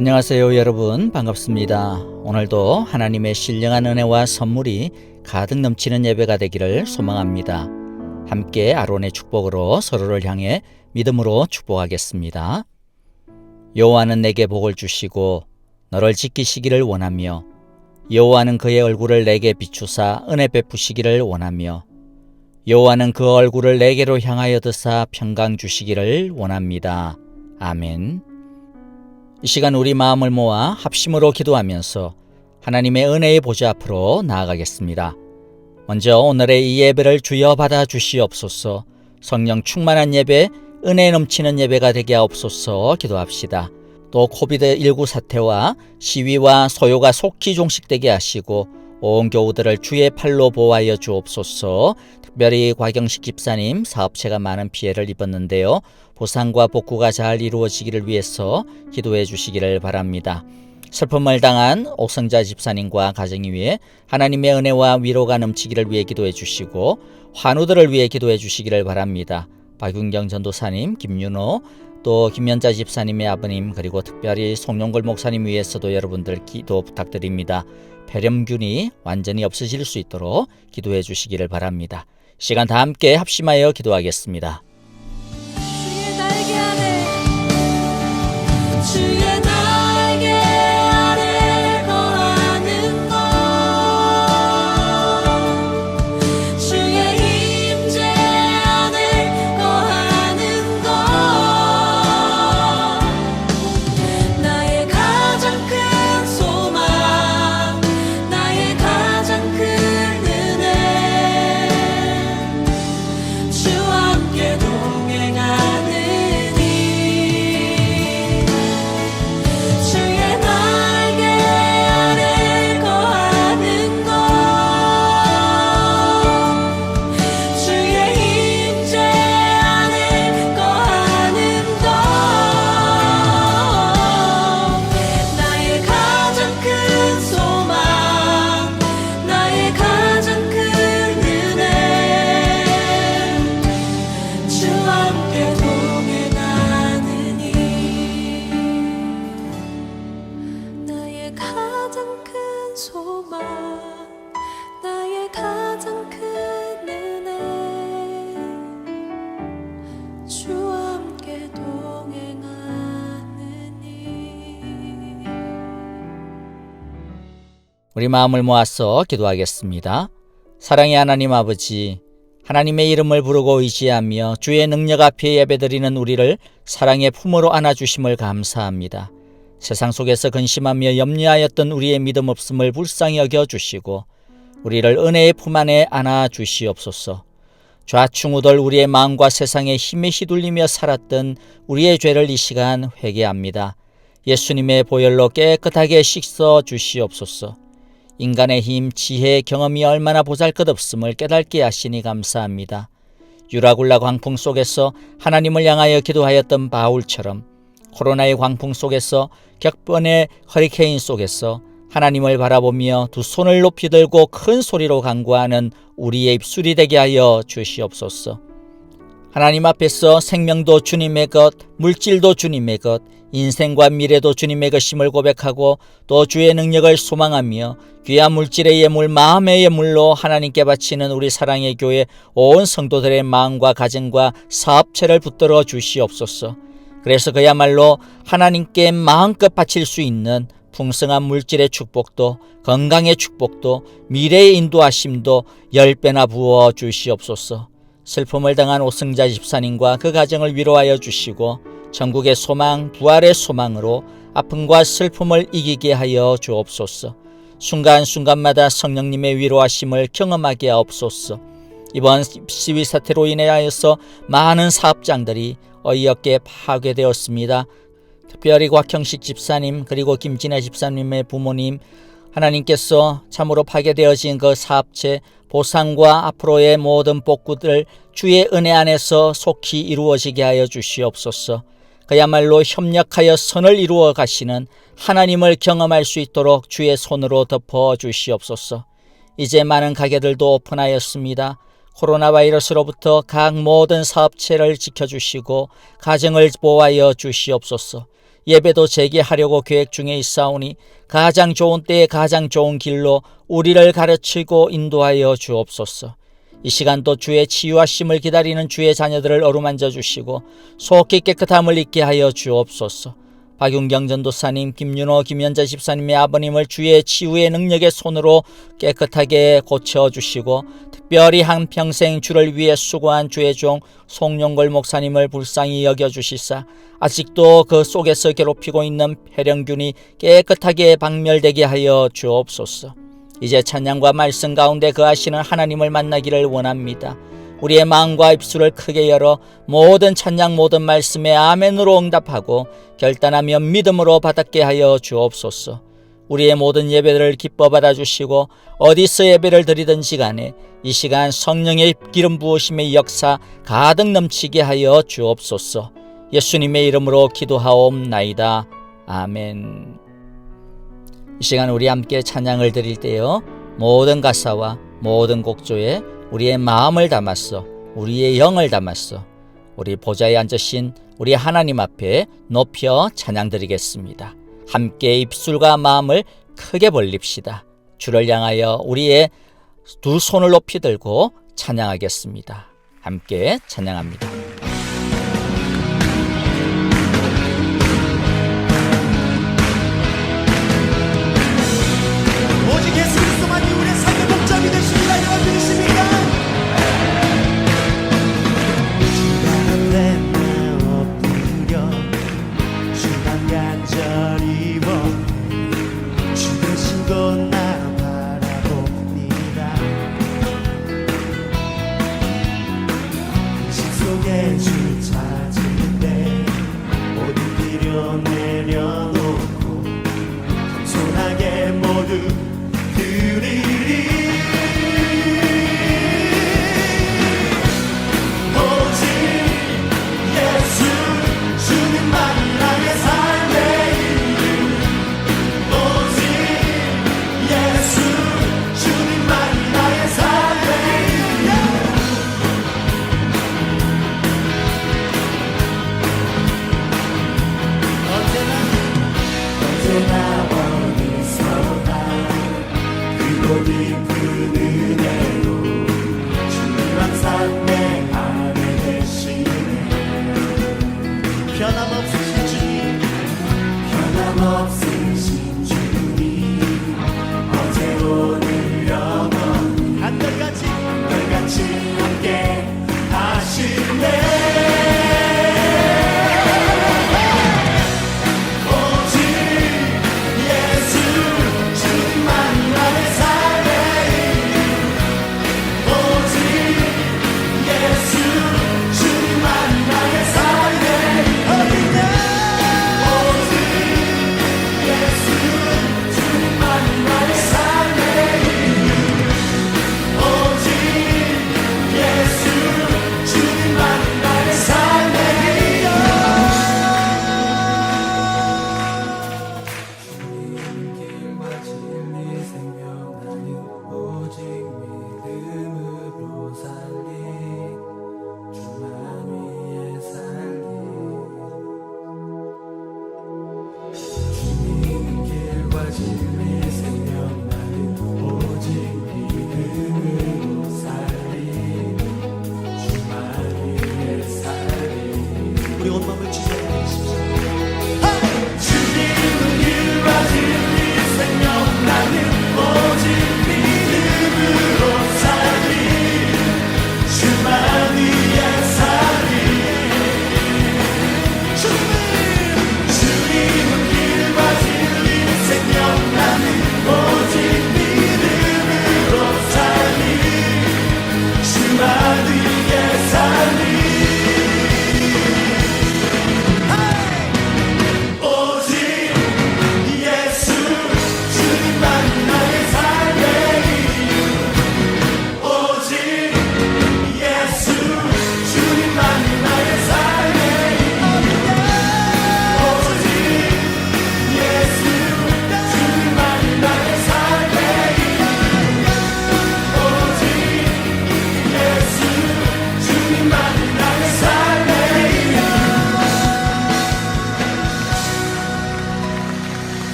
안녕하세요 여러분, 반갑습니다. 오늘도 하나님의 신령한 은혜와 선물이 가득 넘치는 예배가 되기를 소망합니다. 함께 아론의 축복으로 서로를 향해 믿음으로 축복하겠습니다. 여호와는 내게 복을 주시고 너를 지키시기를 원하며, 여호와는 그의 얼굴을 내게 비추사 은혜 베푸시기를 원하며, 여호와는 그 얼굴을 내게로 향하여 드사 평강 주시기를 원합니다. 아멘. 이 시간 우리 마음을 모아 합심으로 기도하면서 하나님의 은혜의 보좌 앞으로 나아가겠습니다. 먼저 오늘의 이 예배를 주여 받아 주시옵소서. 성령 충만한 예배, 은혜 넘치는 예배가 되게 하옵소서. 기도합시다. 또 코비드19 사태와 시위와 소요가 속히 종식되게 하시고 온 교우들을 주의 팔로 보호하여 주옵소서. 특별히 곽영식 집사님 사업체가 많은 피해를 입었는데요, 보상과 복구가 잘 이루어지기를 위해서 기도해 주시기를 바랍니다. 슬픔을 당한 옥성자 집사님과 가정이 위해 하나님의 은혜와 위로가 넘치기를 위해 기도해 주시고, 환우들을 위해 기도해 주시기를 바랍니다. 박윤경 전도사님, 김윤호, 또 김연자 집사님의 아버님, 그리고 특별히 송영걸 목사님 위해서도 여러분들 기도 부탁드립니다. 폐렴균이 완전히 없어질 수 있도록 기도해 주시기를 바랍니다. 시간 다 함께 합심하여 기도하겠습니다. 주의 날개 아래 주의 날개 아래 거하는 것, 주의 임재 안에 거하는 것, 나의 가장 큰 소망, 나의 가장 큰 은혜, 주와 함께 동행하느니, 주의 날개 아래 거하는 것, 주의 임재 안에 거하는 것, 나의 가장 큰 소망, 나의 가장 큰 은혜, 주와 함께 동행하느니, 나의 가장 큰 소망, 나의 가장 큰 은혜, 주와 함께 동행하느니. 우리 마음을 모아서 기도하겠습니다. 사랑의 하나님 아버지, 하나님의 이름을 부르고 의지하며 주의 능력 앞에 예배드리는 우리를 사랑의 품으로 안아주심을 감사합니다. 세상 속에서 근심하며 염려하였던 우리의 믿음 없음을 불쌍히 여겨주시고 우리를 은혜의 품 안에 안아주시옵소서. 좌충우돌 우리의 마음과 세상의 힘에 휘둘리며 살았던 우리의 죄를 이 시간 회개합니다. 예수님의 보혈로 깨끗하게 씻어 주시옵소서. 인간의 힘, 지혜, 경험이 얼마나 보잘것없음을 깨닫게 하시니 감사합니다. 유라굴라 광풍 속에서 하나님을 향하여 기도하였던 바울처럼 코로나의 광풍 속에서 격변의 허리케인 속에서 하나님을 바라보며 두 손을 높이 들고 큰 소리로 간구하는 우리의 입술이 되게 하여 주시옵소서. 하나님 앞에서 생명도 주님의 것, 물질도 주님의 것, 인생과 미래도 주님의 것임을 고백하고 또 주의 능력을 소망하며 귀한 물질의 예물, 마음의 예물로 하나님께 바치는 우리 사랑의 교회 온 성도들의 마음과 가정과 사업체를 붙들어 주시옵소서. 그래서 그야말로 하나님께 마음껏 바칠 수 있는 풍성한 물질의 축복도, 건강의 축복도, 미래의 인도하심도 10배나 부어 주시옵소서. 슬픔을 당한 옥성자 집사님과 그 가정을 위로하여 주시고 천국의 소망, 부활의 소망으로 아픔과 슬픔을 이기게 하여 주옵소서. 순간순간마다 성령님의 위로하심을 경험하게 하옵소서. 이번 시위 사태로 인하여서 많은 사업장들이 어이없게 파괴되었습니다. 특별히 곽형식 집사님, 그리고 김진애 집사님의 부모님, 하나님께서 참으로 파괴되어진 그 사업체 보상과 앞으로의 모든 복구들 주의 은혜 안에서 속히 이루어지게 하여 주시옵소서. 그야말로 협력하여 선을 이루어 가시는 하나님을 경험할 수 있도록 주의 손으로 덮어 주시옵소서. 이제 많은 가게들도 오픈하였습니다. 코로나 바이러스로부터 각 모든 사업체를 지켜주시고 가정을 보호하여 주시옵소서. 예배도 재개하려고 계획 중에 있사오니 가장 좋은 때에 가장 좋은 길로 우리를 가르치고 인도하여 주옵소서. 이 시간도 주의 치유하심을 기다리는 주의 자녀들을 어루만져 주시고 속히 깨끗함을 잊게 하여 주옵소서. 박윤경 전도사님, 김윤호, 김연자 집사님의 아버님을 주의 치유의 능력의 손으로 깨끗하게 고쳐주시고 특별히 한평생 주를 위해 수고한 주의 종 송영걸 목사님을 불쌍히 여겨주시사 아직도 그 속에서 괴롭히고 있는 폐렴균이 깨끗하게 박멸되게 하여 주옵소서. 이제 찬양과 말씀 가운데 거하시는 하나님을 만나기를 원합니다. 우리의 마음과 입술을 크게 열어 모든 찬양 모든 말씀에 아멘으로 응답하고 결단하며 믿음으로 받았게 하여 주옵소서. 우리의 모든 예배들을 기뻐 받아주시고 어디서 예배를 드리든지 간에 이 시간 성령의 기름 부으심의 역사 가득 넘치게 하여 주옵소서. 예수님의 이름으로 기도하옵나이다. 아멘. 이 시간 우리 함께 찬양을 드릴 때요, 모든 가사와 모든 곡조에 우리의 마음을 담았어, 우리의 영을 담았어 우리 보좌에 앉으신 우리 하나님 앞에 높여 찬양 드리겠습니다. 함께 입술과 마음을 크게 벌립시다. 주를 향하여 우리의 두 손을 높이 들고 찬양하겠습니다. 함께 찬양합니다. 오직 예수 그리스도만이 우리의 삶의 목적이 되십니다. 여러분 믿으십니까? 주 앞에 나 엎드려 주만 간절히 원해 주 계신 곳 나 바라봅니다. 그 집 속에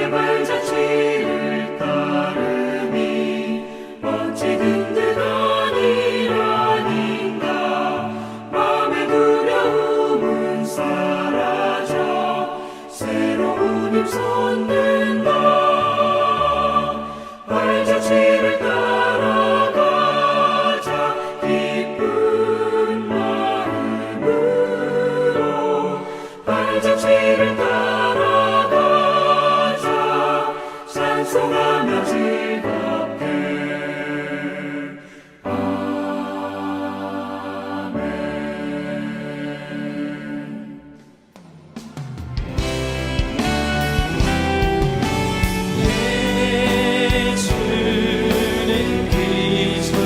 주의 발자취를 따르니 어찌 든든한 일 아닌가. 마음의 두려움은 사라져 새로운 힘 솟는다. 발자취를 따라가자 기쁜 마음으로. 발자취를 따라가자 찬송하며 즐겁게. 예수는 그리스도,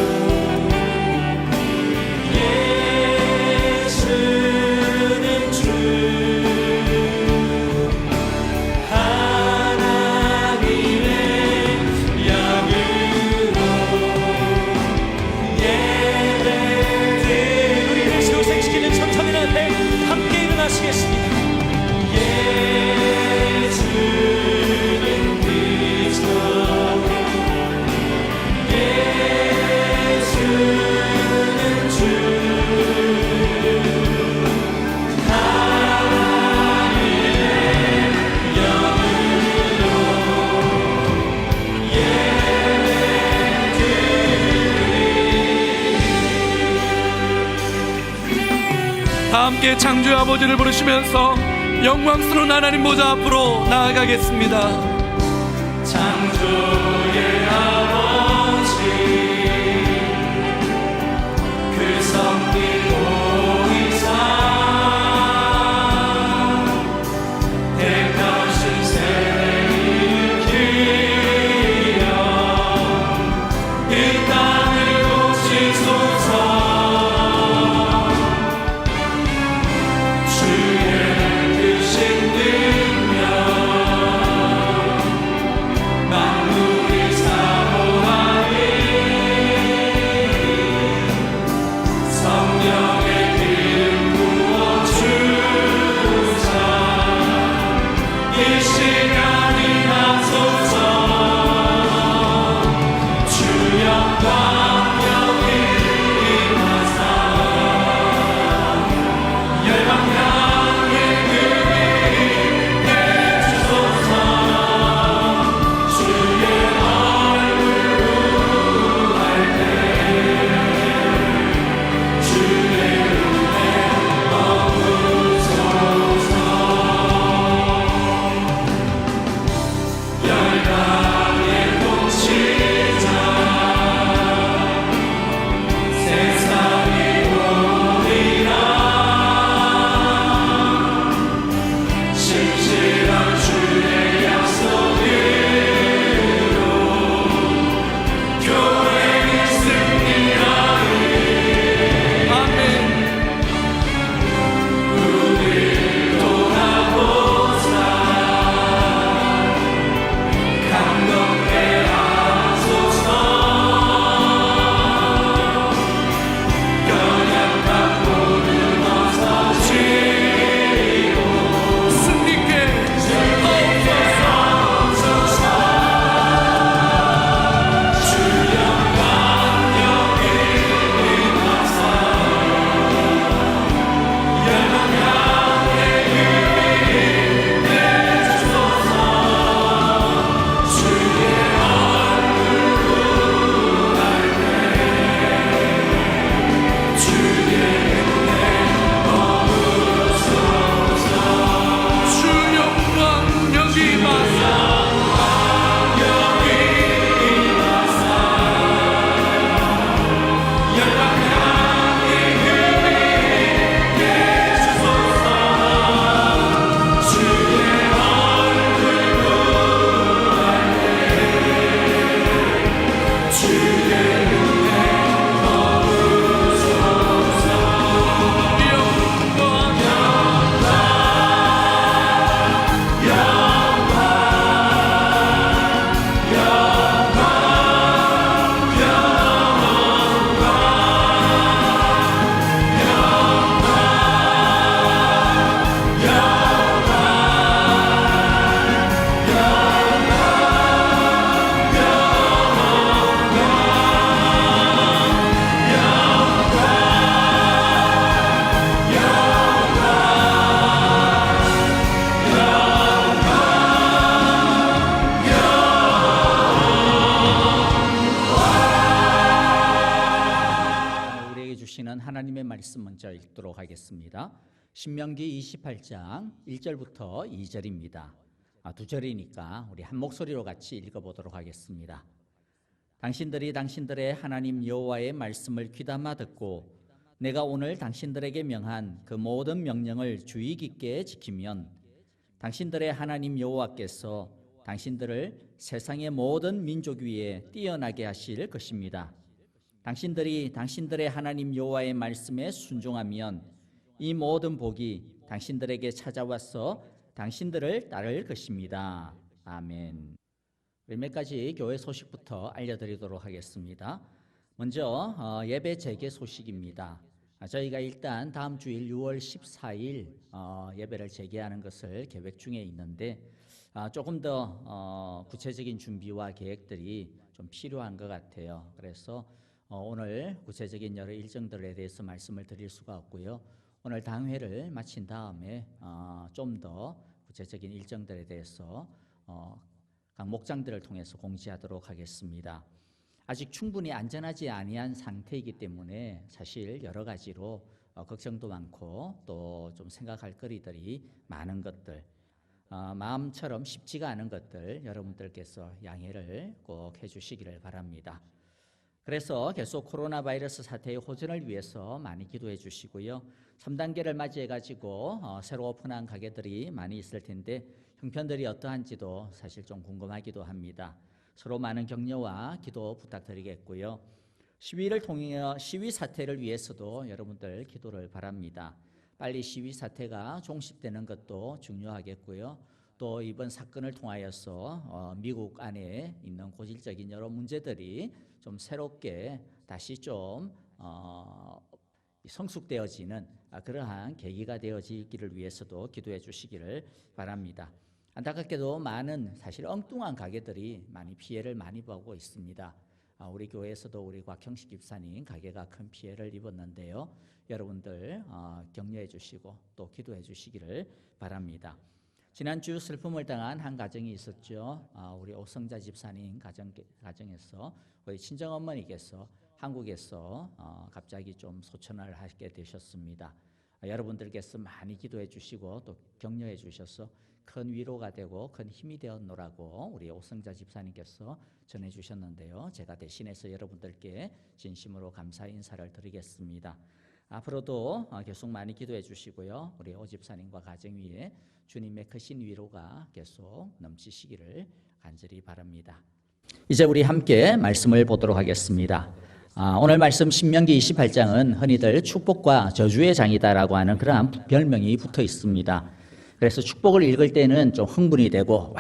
예수는 주, 하나님의 영으로 예배드리리. 우리를 소생시키는 천천히 앞에 함께 일어나시겠습니다. 예수는 그리스도, 예수는 주, 하나님의 영으로 예배드리리. 다 함께 창조의 아버지를 부르시면서 영광스러운 하나님 보좌 앞으로 나아가겠습니다. 창조의 아버지, 그 성령 보이사 택하신 세대를 일으키려 이 땅을 고치소서. 주의 크신 능력 하나님의 말씀 먼저 읽도록 하겠습니다. 신명기 28장 1절부터 2절입니다. 두 절이니까 우리 한 목소리로 같이 읽어보도록 하겠습니다. 당신들이 당신들의 하나님 여호와의 말씀을 귀담아 듣고 내가 오늘 당신들에게 명한 그 모든 명령을 주의 깊게 지키면 당신들의 하나님 여호와께서 당신들을 세상의 모든 민족 위에 뛰어나게 하실 것입니다. 당신들이 당신들의 하나님 여호와의 말씀에 순종하면 이 모든 복이 당신들에게 찾아와서 당신들을 따를 것입니다. 아멘. 몇 가지 교회 소식부터 알려드리도록 하겠습니다. 먼저 예배 재개 소식입니다. 저희가 일단 다음 주일 6월 14일 예배를 재개하는 것을 계획 중에 있는데 조금 더 구체적인 준비와 계획들이 좀 필요한 것 같아요. 그래서 오늘 구체적인 여러 일정들에 대해서 말씀을 드릴 수가 없고요. 오늘 당회를 마친 다음에 좀 더 구체적인 일정들에 대해서 각 목장들을 통해서 공지하도록 하겠습니다. 아직 충분히 안전하지 아니한 상태이기 때문에 사실 여러 가지로 걱정도 많고 또 좀 생각할 거리들이 많은 것들, 마음처럼 쉽지가 않은 것들 여러분들께서 양해를 꼭 해주시기를 바랍니다. 그래서 계속 코로나 바이러스 사태의 호전을 위해서 많이 기도해 주시고요. 3단계를 맞이해 가지고 새로 오픈한 가게들이 많이 있을 텐데 형편들이 어떠한지도 사실 좀 궁금하기도 합니다. 서로 많은 격려와 기도 부탁드리겠고요. 시위를 통해 시위 사태를 위해서도 여러분들 기도를 바랍니다. 빨리 시위 사태가 종식되는 것도 중요하겠고요. 또 이번 사건을 통하여서 미국 안에 있는 고질적인 여러 문제들이 좀 새롭게 다시 좀 성숙되어지는 그러한 계기가 되어지기를 위해서도 기도해 주시기를 바랍니다. 안타깝게도 많은 사실 엉뚱한 가게들이 많이 피해를 많이 보고 있습니다. 우리 교회에서도 우리 곽형식 집사님 가게가 큰 피해를 입었는데요. 여러분들 격려해 주시고 또 기도해 주시기를 바랍니다. 지난주 슬픔을 당한 한 가정이 있었죠. 우리 오성자 집사님 가정에서 우리 친정어머니께서 한국에서 갑자기 좀 소천을 하게 되셨습니다. 여러분들께서 많이 기도해 주시고 또 격려해 주셔서 큰 위로가 되고 큰 힘이 되었노라고 우리 오성자 집사님께서 전해 주셨는데요. 제가 대신해서 여러분들께 진심으로 감사 인사를 드리겠습니다. 앞으로도 계속 많이 기도해 주시고요. 우리 오 집사님과 가정 위에 주님의 크신 위로가 계속 넘치시기를 간절히 바랍니다. 이제 우리 함께 말씀을 보도록 하겠습니다. 오늘 말씀 신명기 28장은 흔히들 축복과 저주의 장이다라고 하는 그러한 별명이 붙어 있습니다. 그래서 축복을 읽을 때는 좀 흥분이 되고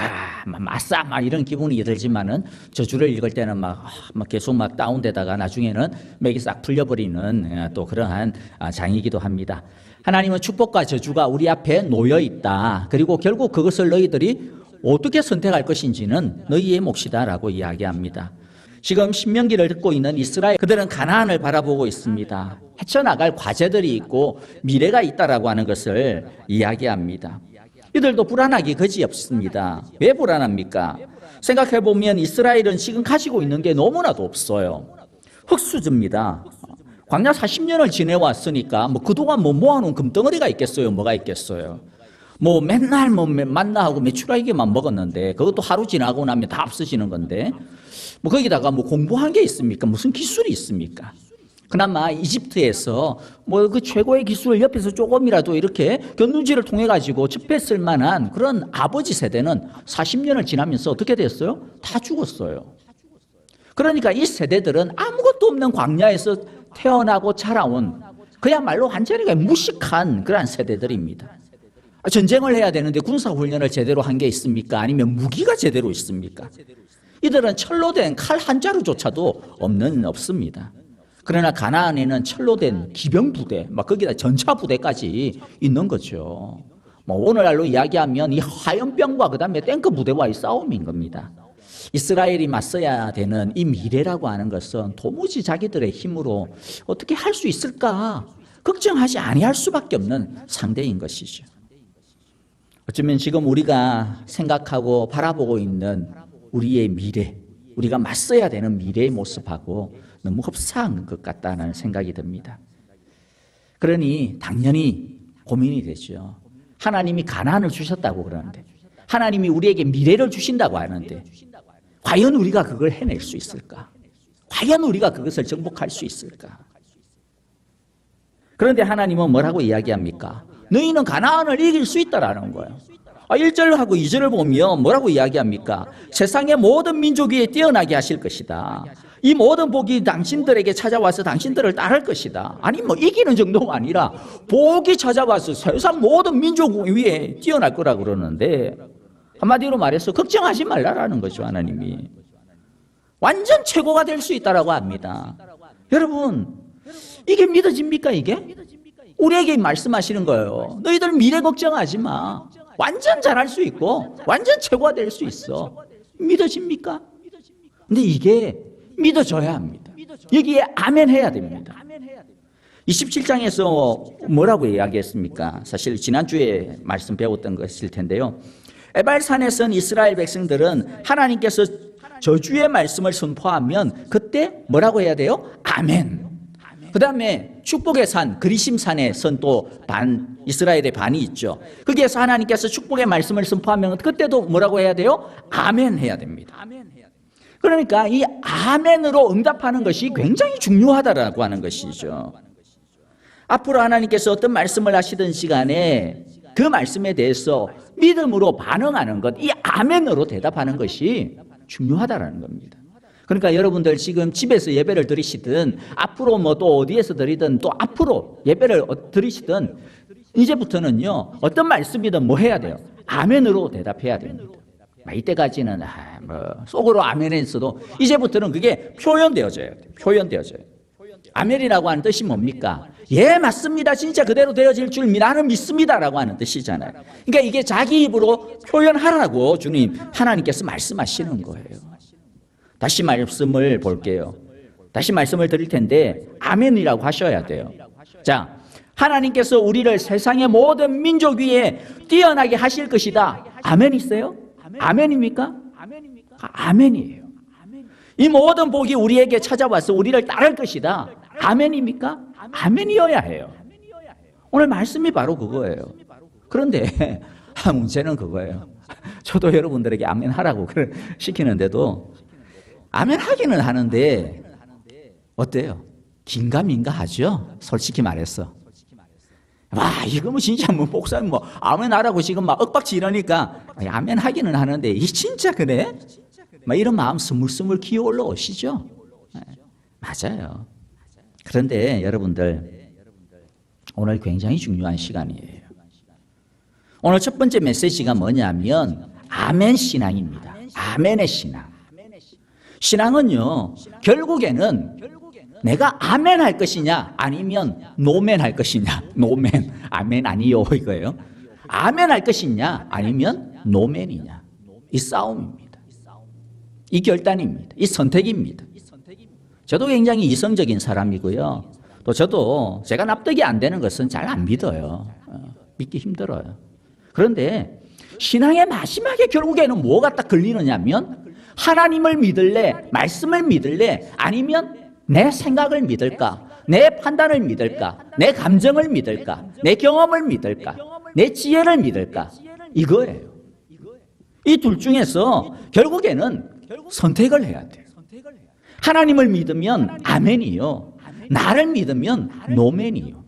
마싸 막 이런 기분이 들지만은 저주를 읽을 때는 막 계속 막 다운되다가 나중에는 맥이 싹 풀려버리는 또 그러한 장이기도 합니다. 하나님은 축복과 저주가 우리 앞에 놓여 있다. 그리고 결국 그것을 너희들이 어떻게 선택할 것인지는 너희의 몫이다라고 이야기합니다. 지금 신명기를 듣고 있는 이스라엘 그들은 가나안을 바라보고 있습니다. 헤쳐나갈 과제들이 있고 미래가 있다라고 하는 것을 이야기합니다. 이들도 불안하기 그지없습니다. 왜 불안합니까? 생각해보면 이스라엘은 지금 가지고 있는 게 너무나도 없어요. 흙수저입니다. 광야 40년을 지내왔으니까 그동안 모아놓은 금덩어리가 있겠어요? 뭐가 있겠어요? 맨날 만나하고 메추라기만 먹었는데 그것도 하루 지나고 나면 다 없어지는 건데 거기다가 공부한 게 있습니까? 무슨 기술이 있습니까? 그나마 이집트에서 그 최고의 기술을 옆에서 조금이라도 이렇게 견눈질을 통해 가지고 접했을 만한 그런 아버지 세대는 40년을 지나면서 어떻게 됐어요? 다 죽었어요. 그러니까 이 세대들은 아무것도 없는 광야에서 태어나고 자라온 그야말로 완전히 무식한 그러한 세대들입니다. 전쟁을 해야 되는데 군사훈련을 제대로 한 게 있습니까? 아니면 무기가 제대로 있습니까? 이들은 철로 된 칼 한 자루조차도 없습니다. 그러나 가나안에는 철로 된 기병부대, 거기다 전차부대까지 있는 거죠. 오늘날로 이야기하면 이 화염병과 그 다음에 탱크 부대와의 싸움인 겁니다. 이스라엘이 맞서야 되는 이 미래라고 하는 것은 도무지 자기들의 힘으로 어떻게 할 수 있을까 걱정하지 아니할 수밖에 없는 상대인 것이죠. 어쩌면 지금 우리가 생각하고 바라보고 있는 우리의 미래, 우리가 맞서야 되는 미래의 모습하고 너무 흡사한 것 같다는 생각이 듭니다. 그러니 당연히 고민이 되죠. 하나님이 가나안을 주셨다고 그러는데, 하나님이 우리에게 미래를 주신다고 하는데, 과연 우리가 그걸 해낼 수 있을까? 과연 우리가 그것을 정복할 수 있을까? 그런데 하나님은 뭐라고 이야기합니까? 너희는 가나안을 이길 수 있다라는 거예요. 1절하고 2절을 보면 뭐라고 이야기합니까? 세상의 모든 민족 위에 뛰어나게 하실 것이다. 이 모든 복이 당신들에게 찾아와서 당신들을 따를 것이다. 아니 뭐 이기는 정도가 아니라 복이 찾아와서 세상 모든 민족 위에 뛰어날 거라고 그러는데, 한마디로 말해서 걱정하지 말라라는 거죠. 하나님이 완전 최고가 될 수 있다라고 합니다. 여러분, 이게 믿어집니까? 이게 우리에게 말씀하시는 거예요. 너희들 미래 걱정하지 마. 완전 잘할 수 있고 완전 최고가 될 수 있어. 믿어집니까? 근데 이게 믿어져야 합니다. 여기에 아멘 해야 됩니다. 27장에서 뭐라고 이야기했습니까? 사실 지난주에 말씀 배웠던 것일 텐데요. 에발산에 선 이스라엘 백성들은 하나님께서 저주의 말씀을 선포하면 그때 뭐라고 해야 돼요? 아멘. 그 다음에 축복의 산 그리심산에 선 또 이스라엘의 반이 있죠. 거기에서 하나님께서 축복의 말씀을 선포하면 그때도 뭐라고 해야 돼요? 아멘 해야 됩니다. 그러니까 이 아멘으로 응답하는 것이 굉장히 중요하다라고 하는 것이죠. 앞으로 하나님께서 어떤 말씀을 하시던 시간에 그 말씀에 대해서 믿음으로 반응하는 것, 이 아멘으로 대답하는 것이 중요하다라는 겁니다. 그러니까 여러분들 지금 집에서 예배를 드리시든 앞으로 뭐 또 어디에서 드리든 또 앞으로 예배를 드리시든 이제부터는요 어떤 말씀이든 뭐 해야 돼요? 아멘으로 대답해야 됩니다. 이때까지는 뭐 속으로 아멘 했어도 이제부터는 그게 표현되어져요. 표현되어져요. 아멘이라고 하는 뜻이 뭡니까? 예, 맞습니다. 진짜 그대로 되어질 줄 나는 믿습니다라고 하는 뜻이잖아요. 그러니까 이게 자기 입으로 표현하라고 주님 하나님께서 말씀하시는 거예요. 다시 말씀을 볼게요. 다시 말씀을 드릴 텐데 아멘이라고 하셔야 돼요. 자, 하나님께서 우리를 세상의 모든 민족 위에 뛰어나게 하실 것이다. 아멘 있어요? 아멘입니까? 아멘이에요. 이 모든 복이 우리에게 찾아와서 우리를 따를 것이다. 아멘입니까? 아멘이어야 해요. 오늘 말씀이 바로 그거예요. 그런데 문제는 그거예요. 저도 여러분들에게 아멘 하라고 시키는데도 아멘 하기는 하는데 어때요? 긴가민가 하죠? 솔직히 말해서. 와, 이거 뭐 진짜 뭐 목사님 뭐 아멘 하라고 지금 막 윽박지 이러니까 아멘 하기는 하는데 이 진짜 그래? 막 이런 마음 스물스물 기어 올라오시죠? 맞아요. 그런데 여러분들 오늘 굉장히 중요한 시간이에요. 오늘 첫 번째 메시지가 뭐냐면 아멘 신앙입니다. 아멘의 신앙. 신앙은요 결국에는 내가 아멘 할 것이냐 아니면 노멘 할 것이냐. 노멘, 아멘 아니요 이거예요. 아멘 할 것이냐 아니면 노멘이냐. 이 싸움입니다. 이 결단입니다. 이 선택입니다. 저도 굉장히 이성적인 사람이고요. 또 저도 제가 납득이 안 되는 것은 잘 안 믿어요. 믿기 힘들어요. 그런데 신앙의 마지막에 결국에는 뭐가 딱 걸리느냐면 하나님을 믿을래, 말씀을 믿을래, 아니면 내 생각을 믿을까, 내 판단을 믿을까, 내 감정을 믿을까, 내 경험을 믿을까, 내 지혜를 믿을까, 이거예요. 이 둘 중에서 결국에는 선택을 해야 돼요. 하나님을 믿으면 아멘이요, 나를 믿으면 노멘이요.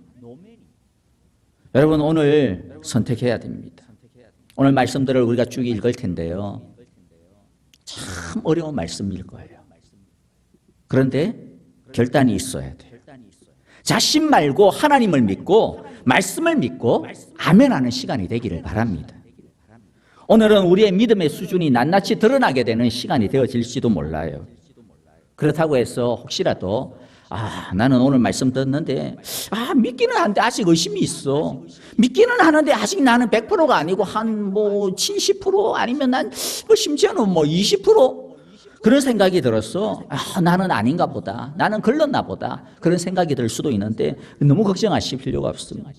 여러분 오늘 선택해야 됩니다. 오늘 말씀들을 우리가 쭉 읽을 텐데요, 참 어려운 말씀일 거예요. 그런데 결단이 있어야 돼요. 자신 말고 하나님을 믿고 말씀을 믿고 아멘하는 시간이 되기를 바랍니다. 오늘은 우리의 믿음의 수준이 낱낱이 드러나게 되는 시간이 되어질지도 몰라요. 그렇다고 해서 혹시라도 나는 오늘 말씀 듣는데 믿기는 하는데 아직 의심이 있어. 믿기는 하는데 아직 나는 100%가 아니고 한 뭐 70% 아니면 난 뭐 심지어는 뭐 20% 그런 생각이 들었어. 나는 아닌가 보다. 나는 걸렀나 보다. 그런 생각이 들 수도 있는데 너무 걱정하실 필요가 없습니다.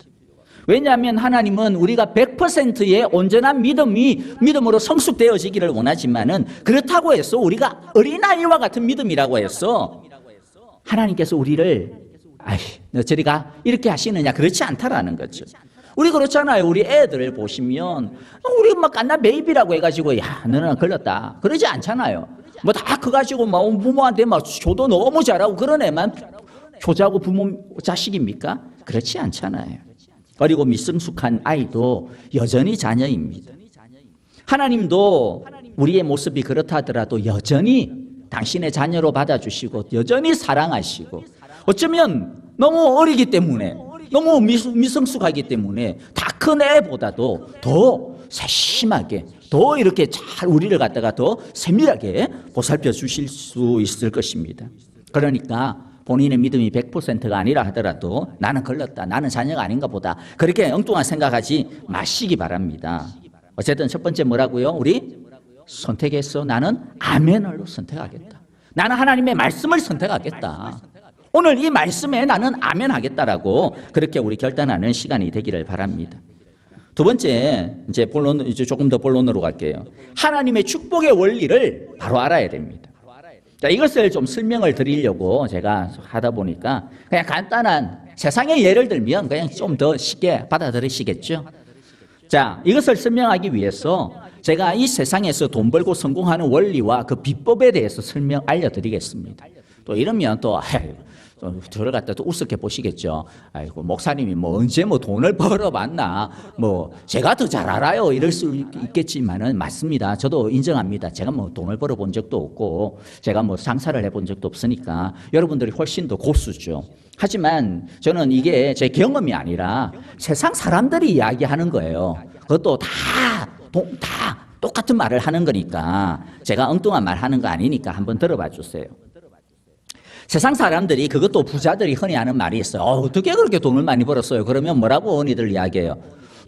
왜냐하면 하나님은 우리가 100%의 온전한 믿음으로 성숙되어지기를 원하지만은 그렇다고 해서 우리가 어린아이와 같은 믿음이라고 해서 하나님께서 우리를 아이, 너 저리 가. 이렇게 하시느냐. 그렇지 않다라는 거죠. 우리 그렇잖아요. 우리 애들 보시면 우리 막 깐나 베이비라고 해가지고 야 너는 걸렸다. 그러지 않잖아요. 뭐 다 커가지고 막 부모한테 막 효도 너무 잘하고 그런 애만 효자고 부모 자식입니까? 그렇지 않잖아요. 그리고 미성숙한 아이도 여전히 자녀입니다. 하나님도 우리의 모습이 그렇다 하더라도 여전히 당신의 자녀로 받아주시고 여전히 사랑하시고 어쩌면 너무 어리기 때문에 너무 미성숙하기 때문에 다 큰 애보다도 더 세심하게 더 이렇게 잘 우리를 갖다가 더 세밀하게 보살펴 주실 수 있을 것입니다. 그러니까 본인의 믿음이 100%가 아니라 하더라도 나는 걸렸다. 나는 자녀가 아닌가 보다. 그렇게 엉뚱한 생각하지 마시기 바랍니다. 어쨌든 첫 번째 뭐라고요? 우리 선택했어. 나는 아멘을로 선택하겠다. 나는 하나님의 말씀을 선택하겠다. 오늘 이 말씀에 나는 아멘 하겠다라고 그렇게 우리 결단하는 시간이 되기를 바랍니다. 두 번째, 이제 조금 더 본론으로 갈게요. 하나님의 축복의 원리를 바로 알아야 됩니다. 자, 이것을 좀 설명을 드리려고 제가 하다 보니까 그냥 간단한 세상의 예를 들면 그냥 좀 더 쉽게 받아들이시겠죠? 자, 이것을 설명하기 위해서 제가 이 세상에서 돈 벌고 성공하는 원리와 그 비법에 대해서 알려드리겠습니다. 또 이러면 또 저를 갖다 또 우습게 보시겠죠. 아이고 목사님이 뭐 언제 뭐 돈을 벌어봤나 뭐 제가 더 잘 알아요 이럴 수 있겠지만은 맞습니다. 저도 인정합니다. 제가 뭐 돈을 벌어본 적도 없고 제가 뭐 장사를 해본 적도 없으니까 여러분들이 훨씬 더 고수죠. 하지만 저는 이게 제 경험이 아니라 세상 사람들이 이야기하는 거예요. 그것도 다 똑같은 말을 하는 거니까 제가 엉뚱한 말 하는 거 아니니까 한번 들어봐 주세요. 세상 사람들이 그것도 부자들이 흔히 하는 말이 있어요. 어떻게 그렇게 돈을 많이 벌었어요? 그러면 뭐라고 흔히들 이야기해요?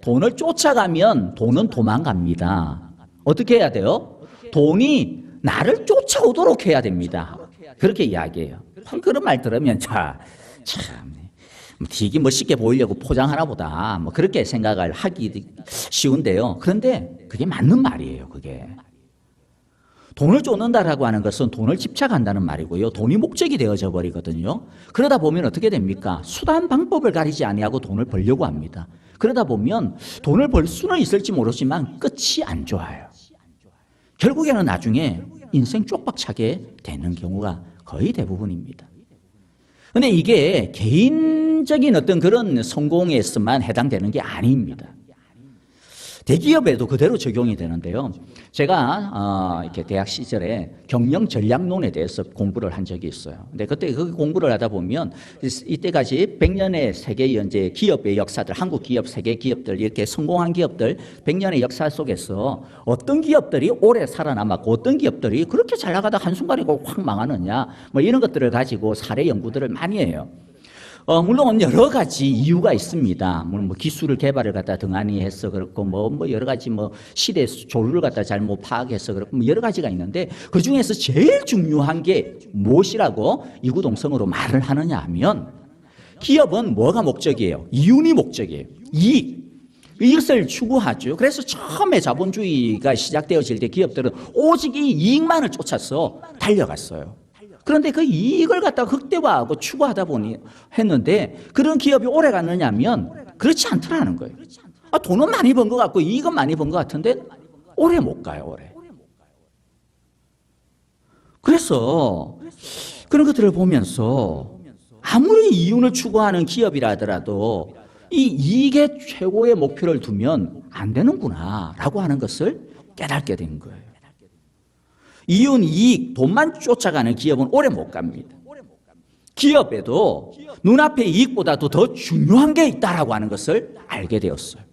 돈을 쫓아가면 돈은 도망갑니다. 어떻게 해야 돼요? 돈이 나를 쫓아오도록 해야 됩니다. 그렇게 이야기해요. 그런 말 들으면 참 되게 멋있게 보이려고 포장하나 보다 뭐 그렇게 생각을 하기 쉬운데요. 그런데 그게 맞는 말이에요. 그게. 돈을 쫓는다라고 하는 것은 돈을 집착한다는 말이고요. 돈이 목적이 되어져 버리거든요. 그러다 보면 어떻게 됩니까? 수단 방법을 가리지 아니하고 돈을 벌려고 합니다. 그러다 보면 돈을 벌 수는 있을지 모르지만 끝이 안 좋아요. 결국에는 나중에 인생 쪽박차게 되는 경우가 거의 대부분입니다. 그런데 이게 개인적인 어떤 그런 성공에서만 해당되는 게 아닙니다. 대기업에도 그대로 적용이 되는데요. 제가 이렇게 대학 시절에 경영 전략론에 대해서 공부를 한 적이 있어요. 근데 그때 그 공부를 하다 보면 이때까지 100년의 세계 연재 기업의 역사들, 한국 기업, 세계 기업들 이렇게 성공한 기업들 100년의 역사 속에서 어떤 기업들이 오래 살아남았고 어떤 기업들이 그렇게 잘 나가다 한순간에 확 망하느냐 뭐 이런 것들을 가지고 사례 연구들을 많이 해요. 물론 여러 가지 이유가 있습니다. 물론 뭐 기술을 개발을 갖다 등한히 해서 그렇고 뭐 여러 가지 뭐 시대 조류를 갖다 잘못 파악해서 그렇고 뭐 여러 가지가 있는데 그 중에서 제일 중요한 게 무엇이라고 이구동성으로 말을 하느냐 하면 기업은 뭐가 목적이에요? 이윤이 목적이에요. 이익. 이것을 추구하죠. 그래서 처음에 자본주의가 시작되어질 때 기업들은 오직 이 이익만을 쫓아서 달려갔어요. 그런데 그 이익을 갖다가 극대화하고 추구하다 보니 했는데 그런 기업이 오래 갔느냐면 그렇지 않더라는 거예요. 돈은 많이 번 것 같고 이익은 많이 번 것 같은데 오래 못 가요. 오래. 그래서 그런 것들을 보면서 아무리 이윤을 추구하는 기업이라 하더라도 이 이익의 최고의 목표를 두면 안 되는구나 라고 하는 것을 깨닫게 된 거예요. 이윤, 이익, 돈만 쫓아가는 기업은 오래 못 갑니다. 기업에도 눈앞의 이익보다도 더 중요한 게 있다라고 하는 것을 알게 되었어요.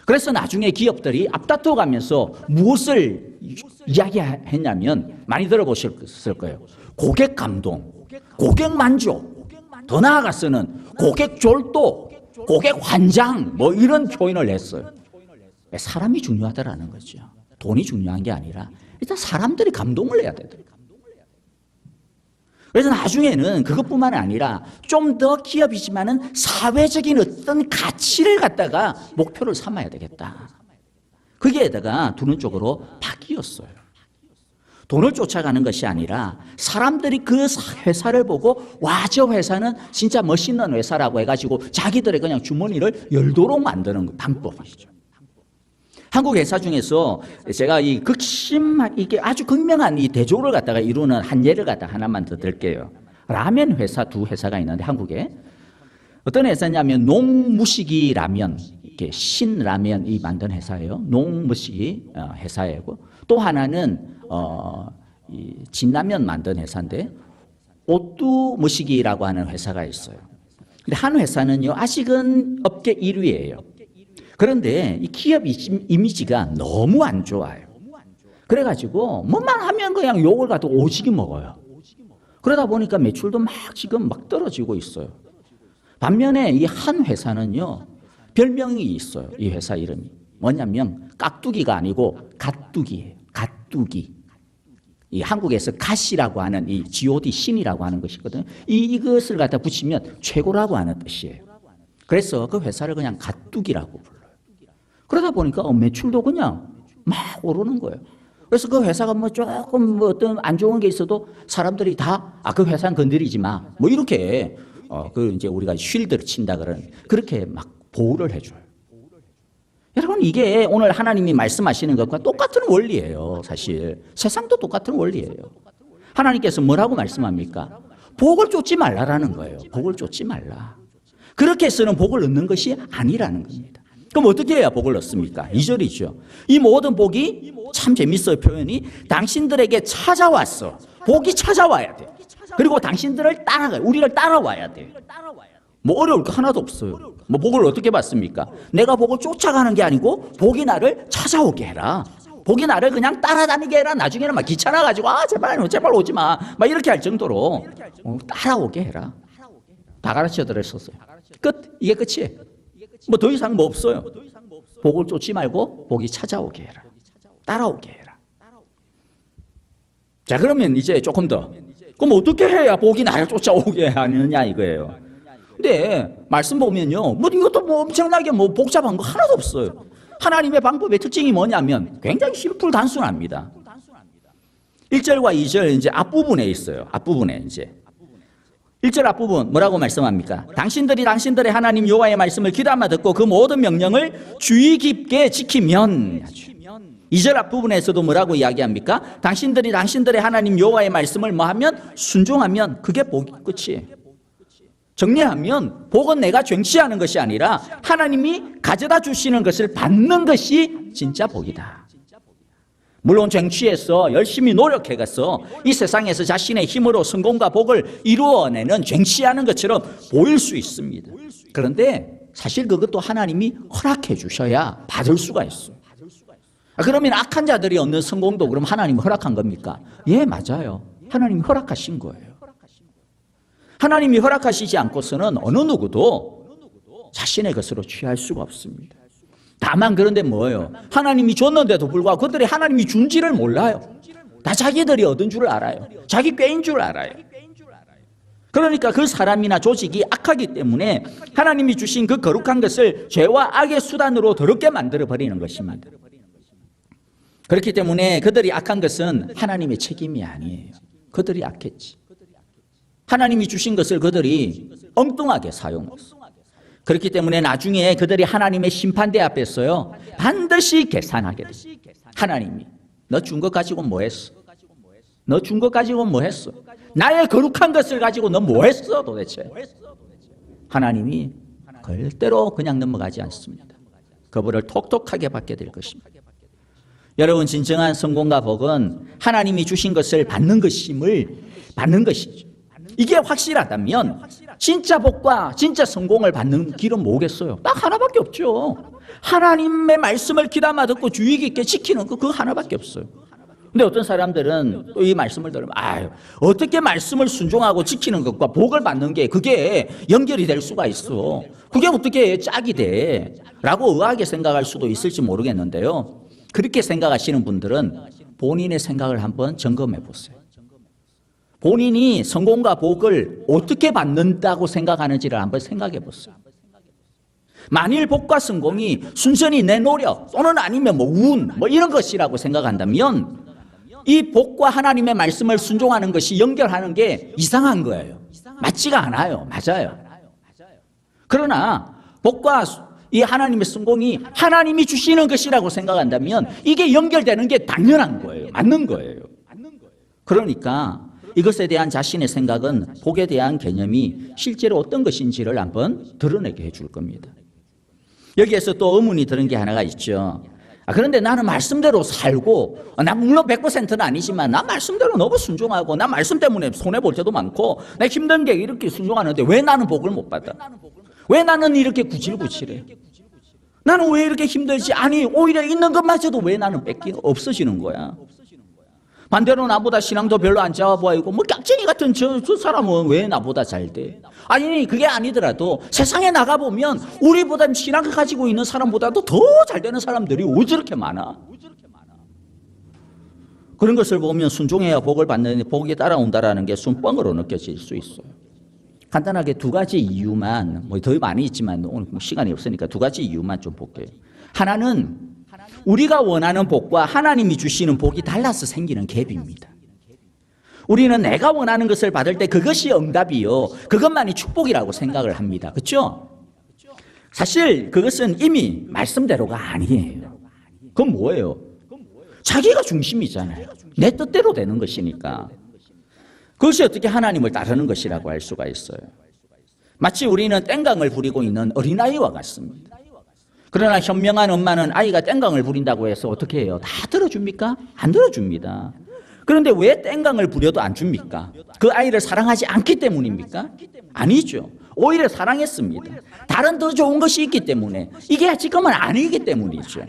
그래서 나중에 기업들이 앞다퉈가면서 무엇을 이야기했냐면 많이 들어보셨을 거예요. 고객 감동, 고객 만족, 더 나아가서는 고객 졸도, 고객 환장 뭐 이런 표현을 했어요. 사람이 중요하다라는 거죠. 돈이 중요한 게 아니라 일단 사람들이 감동을 내야 되더라고요. 그래서 나중에는 그것뿐만 아니라 좀 더 기업이지만은 사회적인 어떤 가치를 갖다가 목표를 삼아야 되겠다. 거기에다가 두는 쪽으로 바뀌었어요. 돈을 쫓아가는 것이 아니라 사람들이 그 회사를 보고 와, 저 회사는 진짜 멋있는 회사라고 해가지고 자기들의 그냥 주머니를 열도록 만드는 방법이죠. 한국 회사 중에서 제가 이 이게 아주 극명한 이 대조를 갖다가 이루는 한 예를 갖다 하나만 더 들게요. 라면 회사 두 회사가 있는데 한국에 어떤 회사냐면 농무식이 라면, 이렇게 신라면이 만든 회사예요. 농무식이 회사예요. 또 하나는 이 진라면 만든 회사인데 오뚜무식이라고 하는 회사가 있어요. 근데 한 회사는요 아직은 업계 1위예요. 그런데 이 기업 이미지가 너무 안 좋아요. 그래가지고 뭐만 하면 그냥 욕을 갖고 오지게 먹어요. 그러다 보니까 매출도 지금 막 떨어지고 있어요. 반면에 이 한 회사는요 별명이 있어요. 이 회사 이름이 뭐냐면 깍두기가 아니고 갓두기예요. 갓두기. 이 한국에서 갓이라고 하는 이 G.O.D 신이라고 하는 것이거든요. 이것을 갖다 붙이면 최고라고 하는 뜻이에요. 그래서 그 회사를 그냥 갓두기라고 불러요. 그러다 보니까 매출도 그냥 막 오르는 거예요. 그래서 그 회사가 뭐 조금 뭐 어떤 안 좋은 게 있어도 사람들이 다 그 회사는 건드리지 마. 뭐 이렇게 그 이제 우리가 쉴드를 친다 그러는 그렇게 막 보호를 해줘요. 여러분 이게 오늘 하나님이 말씀하시는 것과 똑같은 원리예요. 사실 세상도 똑같은 원리예요. 하나님께서 뭐라고 말씀합니까? 복을 쫓지 말라라는 거예요. 복을 쫓지 말라. 그렇게 해서는 복을 얻는 것이 아니라는 겁니다. 그럼 어떻게 해야 복을 얻습니까? 2절이죠. 이 모든 복이 참 재밌어요. 표현이 당신들에게 찾아왔어. 복이 찾아와야 돼. 그리고 당신들을 따라가요. 우리를 따라와야 돼. 뭐 어려울 거 하나도 없어요. 뭐 복을 어떻게 받습니까? 내가 복을 쫓아가는 게 아니고 복이 나를 찾아오게 해라. 복이 나를 그냥 따라다니게 해라. 나중에는 막 귀찮아가지고 제발 오지 마. 막 이렇게 할 정도로 따라오게 해라. 다 가르쳐 드렸었어요. 끝. 이게 끝이에요. 뭐 더 이상 뭐 없어요. 복을 쫓지 말고 복이 찾아오게 해라. 따라오게 해라. 자 그러면 이제 조금 더. 그럼 어떻게 해야 복이 나를 쫓아오게 하느냐 이거예요. 근데 말씀 보면요, 뭐 이것도 뭐 엄청나게 뭐 복잡한 거 하나도 없어요. 하나님의 방법의 특징이 뭐냐면 굉장히 심플 단순합니다. 1절과 2절 이제 앞부분에 있어요. 앞부분에 이제 1절 앞부분 뭐라고 말씀합니까? 당신들이 당신들의 하나님 여호와의 말씀을 귀담아 듣고 그 모든 명령을 주의 깊게 지키면 2절 앞부분에서도 뭐라고 이야기합니까? 당신들이 당신들의 하나님 여호와의 말씀을 뭐하면 순종하면 그게 복이 끝이에요. 정리하면 복은 내가 쟁취하는 것이 아니라 하나님이 가져다 주시는 것을 받는 것이 진짜 복이다. 물론 쟁취해서 열심히 노력해가서 이 세상에서 자신의 힘으로 성공과 복을 이루어내는 쟁취하는 것처럼 보일 수 있습니다. 그런데 사실 그것도 하나님이 허락해 주셔야 받을 수가 있어요. 그러면 악한 자들이 얻는 성공도 그럼 하나님이 허락한 겁니까? 예, 맞아요. 하나님이 허락하신 거예요. 하나님이 허락하시지 않고서는 어느 누구도 자신의 것으로 취할 수가 없습니다. 다만 그런데 뭐예요? 하나님이 줬는데도 불구하고 그들이 하나님이 준지를 몰라요. 다 자기들이 얻은 줄 알아요. 자기 꾀인 줄 알아요. 그러니까 그 사람이나 조직이 악하기 때문에 하나님이 주신 그 거룩한 것을 죄와 악의 수단으로 더럽게 만들어버리는 것입니다. 그렇기 때문에 그들이 악한 것은 하나님의 책임이 아니에요. 그들이 악했지. 하나님이 주신 것을 그들이 엉뚱하게 사용했어. 그렇기 때문에 나중에 그들이 하나님의 심판대 앞에서요 반드시 계산하게 돼. 하나님이 너 준 것 가지고 뭐 했어? 너 준 것 가지고 뭐 했어? 나의 거룩한 것을 가지고 너 뭐 했어 도대체? 하나님이 절대로 그냥 넘어가지 않습니다. 그 벌을 톡톡하게 받게 될 것입니다. 여러분 진정한 성공과 복은 하나님이 주신 것을 받는 것임을 받는 것이죠. 이게 확실하다면 진짜 복과 진짜 성공을 받는 길은 뭐겠어요? 딱 하나밖에 없죠. 하나님의 말씀을 귀담아 듣고 주의 깊게 지키는 거 그거 하나밖에 없어요. 근데 어떤 사람들은 또 이 말씀을 들으면 어떻게 말씀을 순종하고 지키는 것과 복을 받는 게 그게 연결이 될 수가 있어. 그게 어떻게 짝이 돼? 라고 의아하게 생각할 수도 있을지 모르겠는데요. 그렇게 생각하시는 분들은 본인의 생각을 한번 점검해 보세요. 본인이 성공과 복을 어떻게 받는다고 생각하는지를 한번 생각해 보세요. 만일 복과 성공이 순전히 내 노력 또는 아니면 뭐 운 뭐 이런 것이라고 생각한다면 이 복과 하나님의 말씀을 순종하는 것이 연결하는 게 이상한 거예요. 맞지가 않아요. 맞아요. 그러나 복과 이 하나님의 성공이 하나님이 주시는 것이라고 생각한다면 이게 연결되는 게 당연한 거예요. 맞는 거예요. 그러니까 이것에 대한 자신의 생각은 복에 대한 개념이 실제로 어떤 것인지를 한번 드러내게 해줄 겁니다. 여기에서 또 의문이 드는 게 하나가 있죠. 그런데 나는 말씀대로 살고, 나 물론 100%는 아니지만 나 말씀대로 너무 순종하고 나 말씀 때문에 손해볼 때도 많고 나 힘든 게 이렇게 순종하는데 왜 나는 복을 못 받아? 왜 나는 이렇게 구질구질해? 나는 왜 이렇게 힘들지? 아니 오히려 있는 것마저도 왜 나는 없어지는 거야? 반대로 나보다 신앙도 별로 안 좋아 보이고 뭐 깍쟁이 같은 저 사람은 왜 나보다 잘 돼? 아니 그게 아니더라도 세상에 나가보면 우리보다 신앙을 가지고 있는 사람보다도 더 잘 되는 사람들이 왜 저렇게 많아? 그런 것을 보면 순종해야 복을 받는 복이 따라온다는 게 순뻥으로 느껴질 수 있어요. 간단하게 두 가지 이유만, 뭐 더 많이 있지만 오늘 시간이 없으니까 두 가지 이유만 좀 볼게요. 하나는 우리가 원하는 복과 하나님이 주시는 복이 달라서 생기는 갭입니다. 우리는 내가 원하는 것을 받을 때 그것이 응답이요, 그것만이 축복이라고 생각을 합니다. 그렇죠? 사실 그것은 이미 말씀대로가 아니에요. 그건 뭐예요? 자기가 중심이잖아요. 내 뜻대로 되는 것이니까. 그것이 어떻게 하나님을 따르는 것이라고 할 수가 있어요. 마치 우리는 땡강을 부리고 있는 어린아이와 같습니다. 그러나 현명한 엄마는 아이가 땡강을 부린다고 해서 어떻게 해요? 다 들어줍니까? 안 들어줍니다. 그런데 왜 땡강을 부려도 안 줍니까? 그 아이를 사랑하지 않기 때문입니까? 아니죠. 오히려 사랑했습니다. 다른 더 좋은 것이 있기 때문에, 이게 지금은 아니기 때문이죠.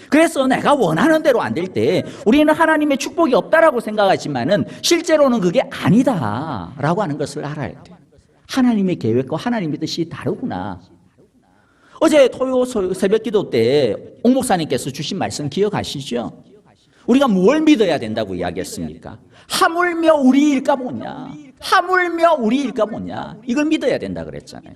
그래서 내가 원하는 대로 안 될 때 우리는 하나님의 축복이 없다라고 생각하지만은 실제로는 그게 아니다라고 하는 것을 알아야 돼요. 하나님의 계획과 하나님의 뜻이 다르구나. 어제 토요 새벽 기도 때 옥 목사님께서 주신 말씀 기억하시죠? 우리가 뭘 믿어야 된다고 이야기했습니까? 하물며 우리일까 보냐. 하물며 우리일까 보냐. 이걸 믿어야 된다 그랬잖아요.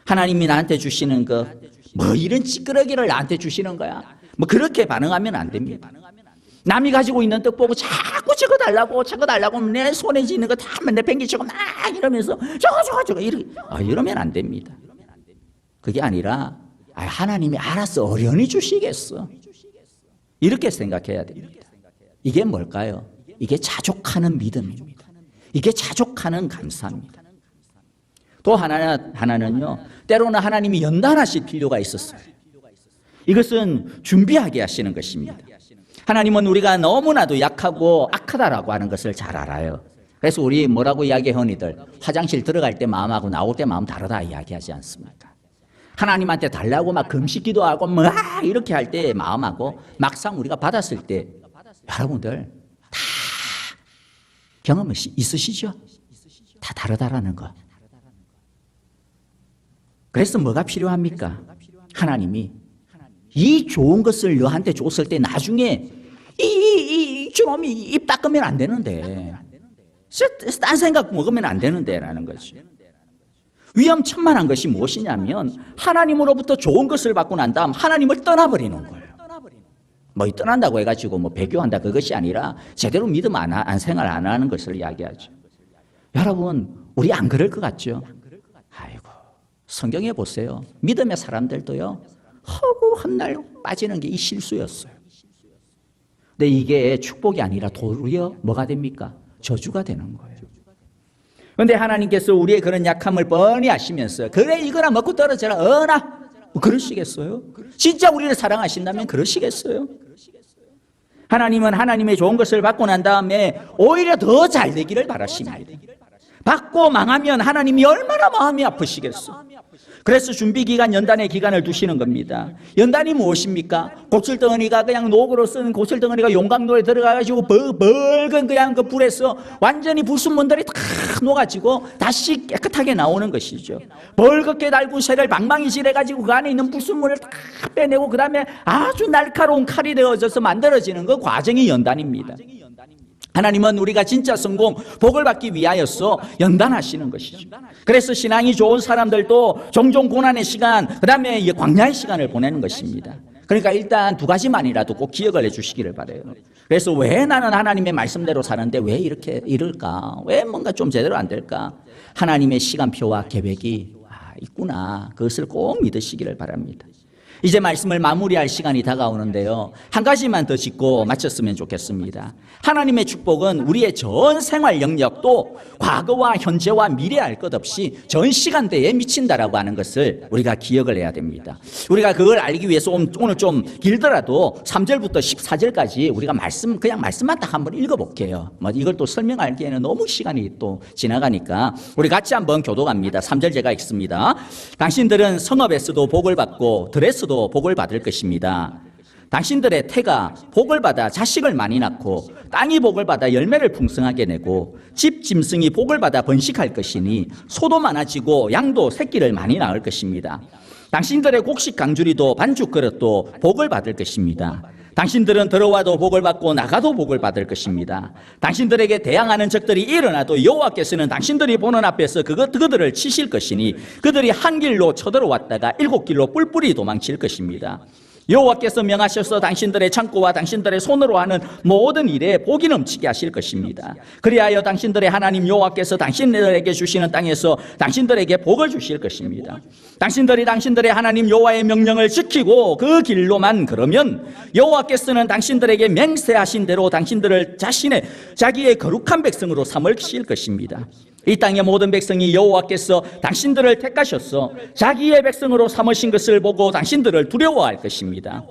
하나님이 나한테 주시는 거, 뭐 이런 찌끄러기를 나한테 주시는 거야. 뭐 그렇게 반응하면 안 됩니다. 남이 가지고 있는 떡 보고 자꾸 저거 달라고 내 손에 쥐는 거 다 맨날 뱅기치고 막 이러면서 저거 이러면 안 됩니다. 그게 아니라 하나님이 알아서 어련히 주시겠어. 이렇게 생각해야 됩니다. 이게 뭘까요? 이게 자족하는 믿음입니다. 이게 자족하는 감사입니다. 또 하나는요, 때로는 하나님이 연단하실 필요가 있었어요. 이것은 준비하게 하시는 것입니다. 하나님은 우리가 너무나도 약하고 악하다라고 하는 것을 잘 알아요. 그래서 우리 뭐라고 이야기해, 흔히들 화장실 들어갈 때 마음하고 나올 때 마음 다르다 이야기하지 않습니까? 하나님한테 달라고 막 금식 기도하고 막 이렇게 할 때 마음하고 막상 우리가 받았을 때 여러분들 다 경험 있으시죠? 다 다르다라는 거. 그래서 뭐가 필요합니까? 하나님이 이 좋은 것을 너한테 줬을 때 나중에 저놈이 입 닦으면 안 되는데, 딴 생각 먹으면 안 되는데 라는 거죠. 위험천만한 것이 무엇이냐면 하나님으로부터 좋은 것을 받고 난 다음 하나님을 떠나버리는 거예요. 뭐 떠난다고 해가지고 뭐 배교한다 그것이 아니라 제대로 믿음 안 생활 안 하는 것을 이야기하죠. 여러분 우리 안 그럴 것 같죠? 아이고 성경에 보세요. 믿음의 사람들도요 허구 한 날 빠지는 게 이 실수였어요. 근데 이게 축복이 아니라 도리어 뭐가 됩니까? 저주가 되는 거예요. 그런데 하나님께서 우리의 그런 약함을 뻔히 아시면서 그래 이거나 먹고 떨어져라 어나 뭐 그러시겠어요? 진짜 우리를 사랑하신다면 그러시겠어요? 하나님은 하나님의 좋은 것을 받고 난 다음에 오히려 더 잘 되기를 바라십니다. 받고 망하면 하나님이 얼마나 마음이 아프시겠어. 그래서 준비기간 연단의 기간을 두시는 겁니다. 연단이 무엇입니까? 고철덩어리가 그냥 녹으로 쓴 고철덩어리가 용광로에 들어가가지고 벌건 그냥 그 불에서 완전히 불순물들이 다 녹아지고 다시 깨끗하게 나오는 것이죠. 벌겋게 달군 쇠를 방망이질해가지고 그 안에 있는 불순물을 다 빼내고 그 다음에 아주 날카로운 칼이 되어져서 만들어지는 그 과정이 연단입니다. 하나님은 우리가 진짜 성공, 복을 받기 위하여서 연단하시는 것이죠. 그래서 신앙이 좋은 사람들도 종종 고난의 시간, 그 다음에 광야의 시간을 보내는 것입니다. 그러니까 일단 두 가지만이라도 꼭 기억을 해주시기를 바라요. 그래서 왜 나는 하나님의 말씀대로 사는데 왜 이렇게 이럴까? 왜 뭔가 좀 제대로 안 될까? 하나님의 시간표와 계획이 있구나. 그것을 꼭 믿으시기를 바랍니다. 이제 말씀을 마무리할 시간이 다가오는데요. 한 가지만 더 짚고 마쳤으면 좋겠습니다. 하나님의 축복은 우리의 전 생활 영역도 과거와 현재와 미래 할 것 없이 전 시간대에 미친다라고 하는 것을 우리가 기억을 해야 됩니다. 우리가 그걸 알기 위해서 오늘 좀 길더라도 3절부터 14절까지 우리가 그냥 말씀만 딱 한번 읽어볼게요. 이걸 또 설명하기에는 너무 시간이 또 지나가니까 우리 같이 한번 교독합니다. 3절 제가 읽습니다. 당신들은 성읍에서도 복을 받고 들에서도 복을 받을 것입니다. 당신들의 태가 복을 받아 자식을 많이 낳고 땅이 복을 받아 열매를 풍성하게 내고 집 짐승이 복을 받아 번식할 것이니 소도 많아지고 양도 새끼를 많이 낳을 것입니다. 당신들의 곡식 강주리도 반죽 그릇도 복을 받을 것입니다. 당신들은 들어와도 복을 받고 나가도 복을 받을 것입니다. 당신들에게 대항하는 적들이 일어나도 여호와께서는 당신들이 보는 앞에서 그들을 치실 것이니 그들이 한 길로 쳐들어왔다가 7길로 뿔뿔이 도망칠 것입니다. 여호와께서 명하셔서 당신들의 창고와 당신들의 손으로 하는 모든 일에 복이 넘치게 하실 것입니다. 그리하여 당신들의 하나님 여호와께서 당신들에게 주시는 땅에서 당신들에게 복을 주실 것입니다. 당신들이 당신들의 하나님 여호와의 명령을 지키고 그 길로만 걸으면 여호와께서는 당신들에게 맹세하신 대로 당신들을 자기의 거룩한 백성으로 삼으실 것입니다. 이 땅의 모든 백성이 여호와께서 당신들을 택하셔서 자기의 백성으로 삼으신 것을 보고 당신들을 두려워할 것입니다.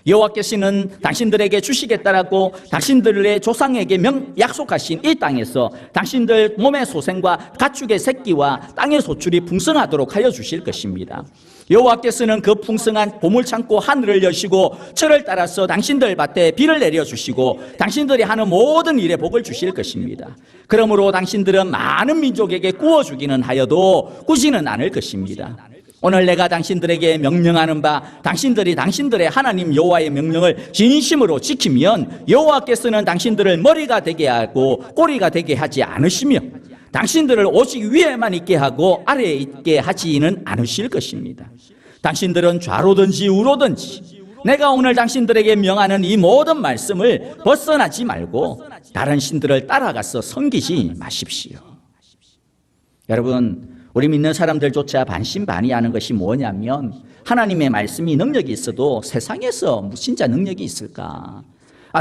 여호와께서는 당신들에게 주시겠다라고 당신들의 조상에게 약속하신 이 땅에서 당신들 몸의 소생과 가축의 새끼와 땅의 소출이 풍성하도록 하여 주실 것입니다. 여호와께서는 그 풍성한 보물창고 하늘을 여시고 철을 따라서 당신들 밭에 비를 내려주시고 당신들이 하는 모든 일에 복을 주실 것입니다. 그러므로 당신들은 많은 민족에게 구워주기는 하여도 꾸지는 않을 것입니다. 오늘 내가 당신들에게 명령하는 바 당신들이 당신들의 하나님 여호와의 명령을 진심으로 지키면 여호와께서는 당신들을 머리가 되게 하고 꼬리가 되게 하지 않으시며 당신들을 오직 위에만 있게 하고 아래에 있게 하지는 않으실 것입니다. 당신들은 좌로든지 우로든지 내가 오늘 당신들에게 명하는 이 모든 말씀을 벗어나지 말고 다른 신들을 따라가서 섬기지 마십시오. 여러분, 우리 믿는 사람들조차 반신반의하는 것이 뭐냐면 하나님의 말씀이 능력이 있어도 세상에서 진짜 능력이 있을까?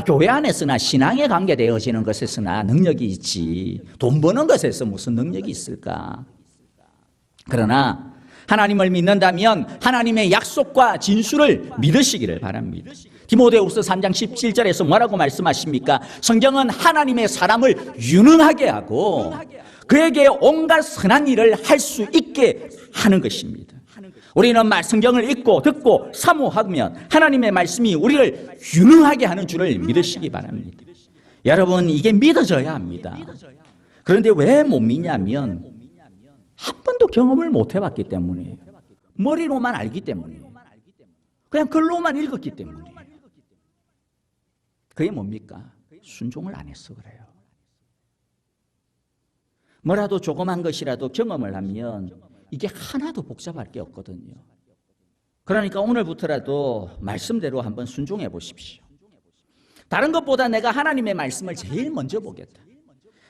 교회 안에서나 신앙에 관계되어지는 것에서나 능력이 있지 돈 버는 것에서 무슨 능력이 있을까? 그러나 하나님을 믿는다면 하나님의 약속과 진술을 믿으시기를 바랍니다. 디모데후서 3장 17절에서 뭐라고 말씀하십니까? 성경은 하나님의 사람을 유능하게 하고 그에게 온갖 선한 일을 할 수 있게 하는 것입니다. 우리는 성경을 읽고 듣고 사모하면 하나님의 말씀이 우리를 유능하게 하는 줄을 믿으시기 바랍니다. 여러분, 이게 믿어져야 합니다. 그런데 왜 못 믿냐면 한 번도 경험을 못 해봤기 때문이에요. 머리로만 알기 때문이에요. 그냥 글로만 읽었기 때문이에요. 그게 뭡니까? 순종을 안 해서 그래요. 뭐라도 조그만 것이라도 경험을 하면 이게 하나도 복잡할 게 없거든요. 그러니까 오늘부터라도 말씀대로 한번 순종해 보십시오. 다른 것보다 내가 하나님의 말씀을 제일 먼저 보겠다.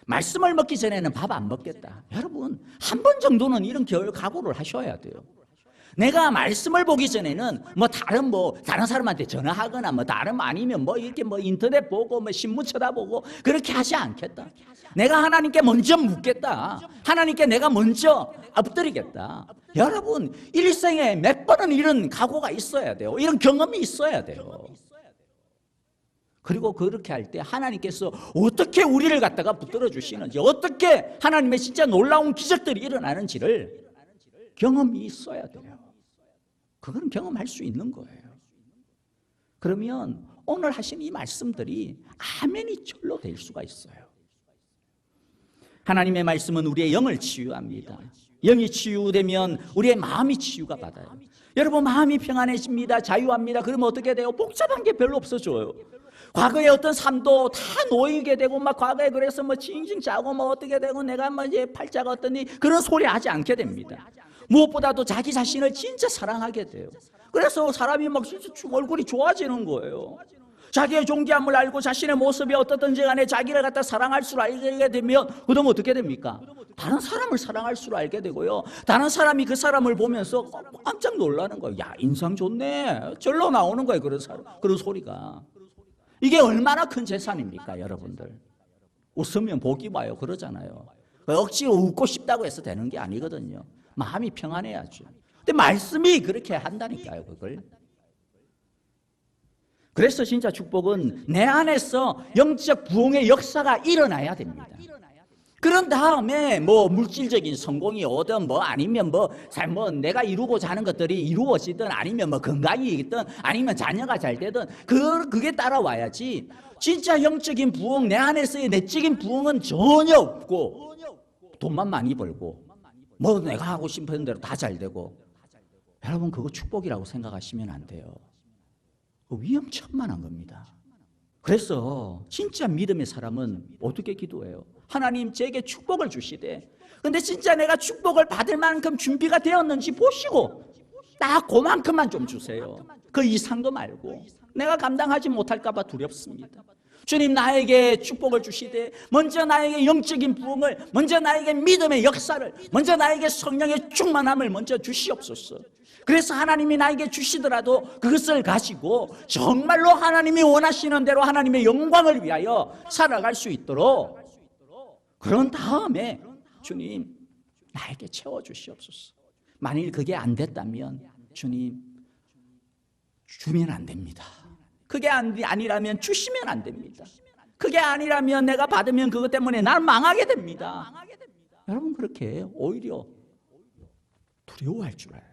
말씀을 먹기 전에는 밥 안 먹겠다. 여러분, 한 번 정도는 이런 각오를 하셔야 돼요. 내가 말씀을 보기 전에는 다른 사람한테 전화하거나 아니면 이렇게 인터넷 보고 신문 쳐다보고 그렇게 하지 않겠다. 내가 하나님께 먼저 묻겠다. 하나님께 내가 먼저 엎드리겠다. 여러분, 일생에 몇 번은 이런 각오가 있어야 돼요. 이런 경험이 있어야 돼요. 그리고 그렇게 할 때 하나님께서 어떻게 우리를 갖다가 붙들어 주시는지, 어떻게 하나님의 진짜 놀라운 기적들이 일어나는지를 경험이 있어야 돼요. 그건 경험할 수 있는 거예요. 그러면 오늘 하신 이 말씀들이 아멘이 절로 될 수가 있어요. 하나님의 말씀은 우리의 영을 치유합니다. 영이 치유되면 우리의 마음이 치유가 받아요. 여러분, 마음이 평안해집니다. 자유합니다. 그러면 어떻게 돼요? 복잡한 게 별로 없어져요. 과거의 어떤 삶도 다 놓이게 되고 막 과거에 그래서 뭐 징징 짜고 뭐 어떻게 되고 내가 뭐 이제 팔자가 어떠니 그런 소리 하지 않게 됩니다. 무엇보다도 자기 자신을 진짜 사랑하게 돼요. 그래서 사람이 막 진짜 얼굴이 좋아지는 거예요. 자기의 존귀함을 알고 자신의 모습이 어떻든지 간에 자기를 갖다 사랑할 줄 알게 되면 그다음 어떻게 됩니까? 다른 사람을 사랑할 줄 알게 되고요. 다른 사람이 그 사람을 보면서 깜짝 놀라는 거예요. 야, 인상 좋네. 절로 나오는 거예요. 그런 사람, 그런 소리가. 이게 얼마나 큰 재산입니까, 여러분들? 웃으면 복이 와요. 그러잖아요. 억지로 웃고 싶다고 해서 되는 게 아니거든요. 마음이 평안해야죠. 근데 말씀이 그렇게 한다니까요, 그걸. 그래서 진짜 축복은 내 안에서 영적 부흥의 역사가 일어나야 됩니다. 그런 다음에 뭐 물질적인 성공이 오든 뭐 아니면 뭐 내가 이루고자 하는 것들이 이루어지든 아니면 뭐 건강이 있든 아니면 자녀가 잘 되든 그게 따라와야지. 진짜 영적인 부흥, 내 안에서의 내적인 부흥은 전혀 없고 돈만 많이 벌고 뭐 내가 하고 싶은 대로 다 잘 되고, 여러분 그거 축복이라고 생각하시면 안 돼요. 위험천만한 겁니다. 그래서 진짜 믿음의 사람은 어떻게 기도해요? 하나님 제게 축복을 주시되, 근데 진짜 내가 축복을 받을 만큼 준비가 되었는지 보시고 딱 그만큼만 좀 주세요. 그 이상 거 말고. 내가 감당하지 못할까 봐 두렵습니다. 주님 나에게 축복을 주시되 먼저 나에게 영적인 부흥을, 먼저 나에게 믿음의 역사를, 먼저 나에게 성령의 충만함을 먼저 주시옵소서. 그래서 하나님이 나에게 주시더라도 그것을 가지고 정말로 하나님이 원하시는 대로 하나님의 영광을 위하여 살아갈 수 있도록, 그런 다음에 주님 나에게 채워주시옵소서. 만일 그게 안 됐다면 주님 주면 안 됩니다. 그게 아니라면 주시면 안 됩니다. 그게 아니라면 내가 받으면 그것 때문에 난 망하게 됩니다. 여러분 그렇게 오히려 두려워할 줄 알아요.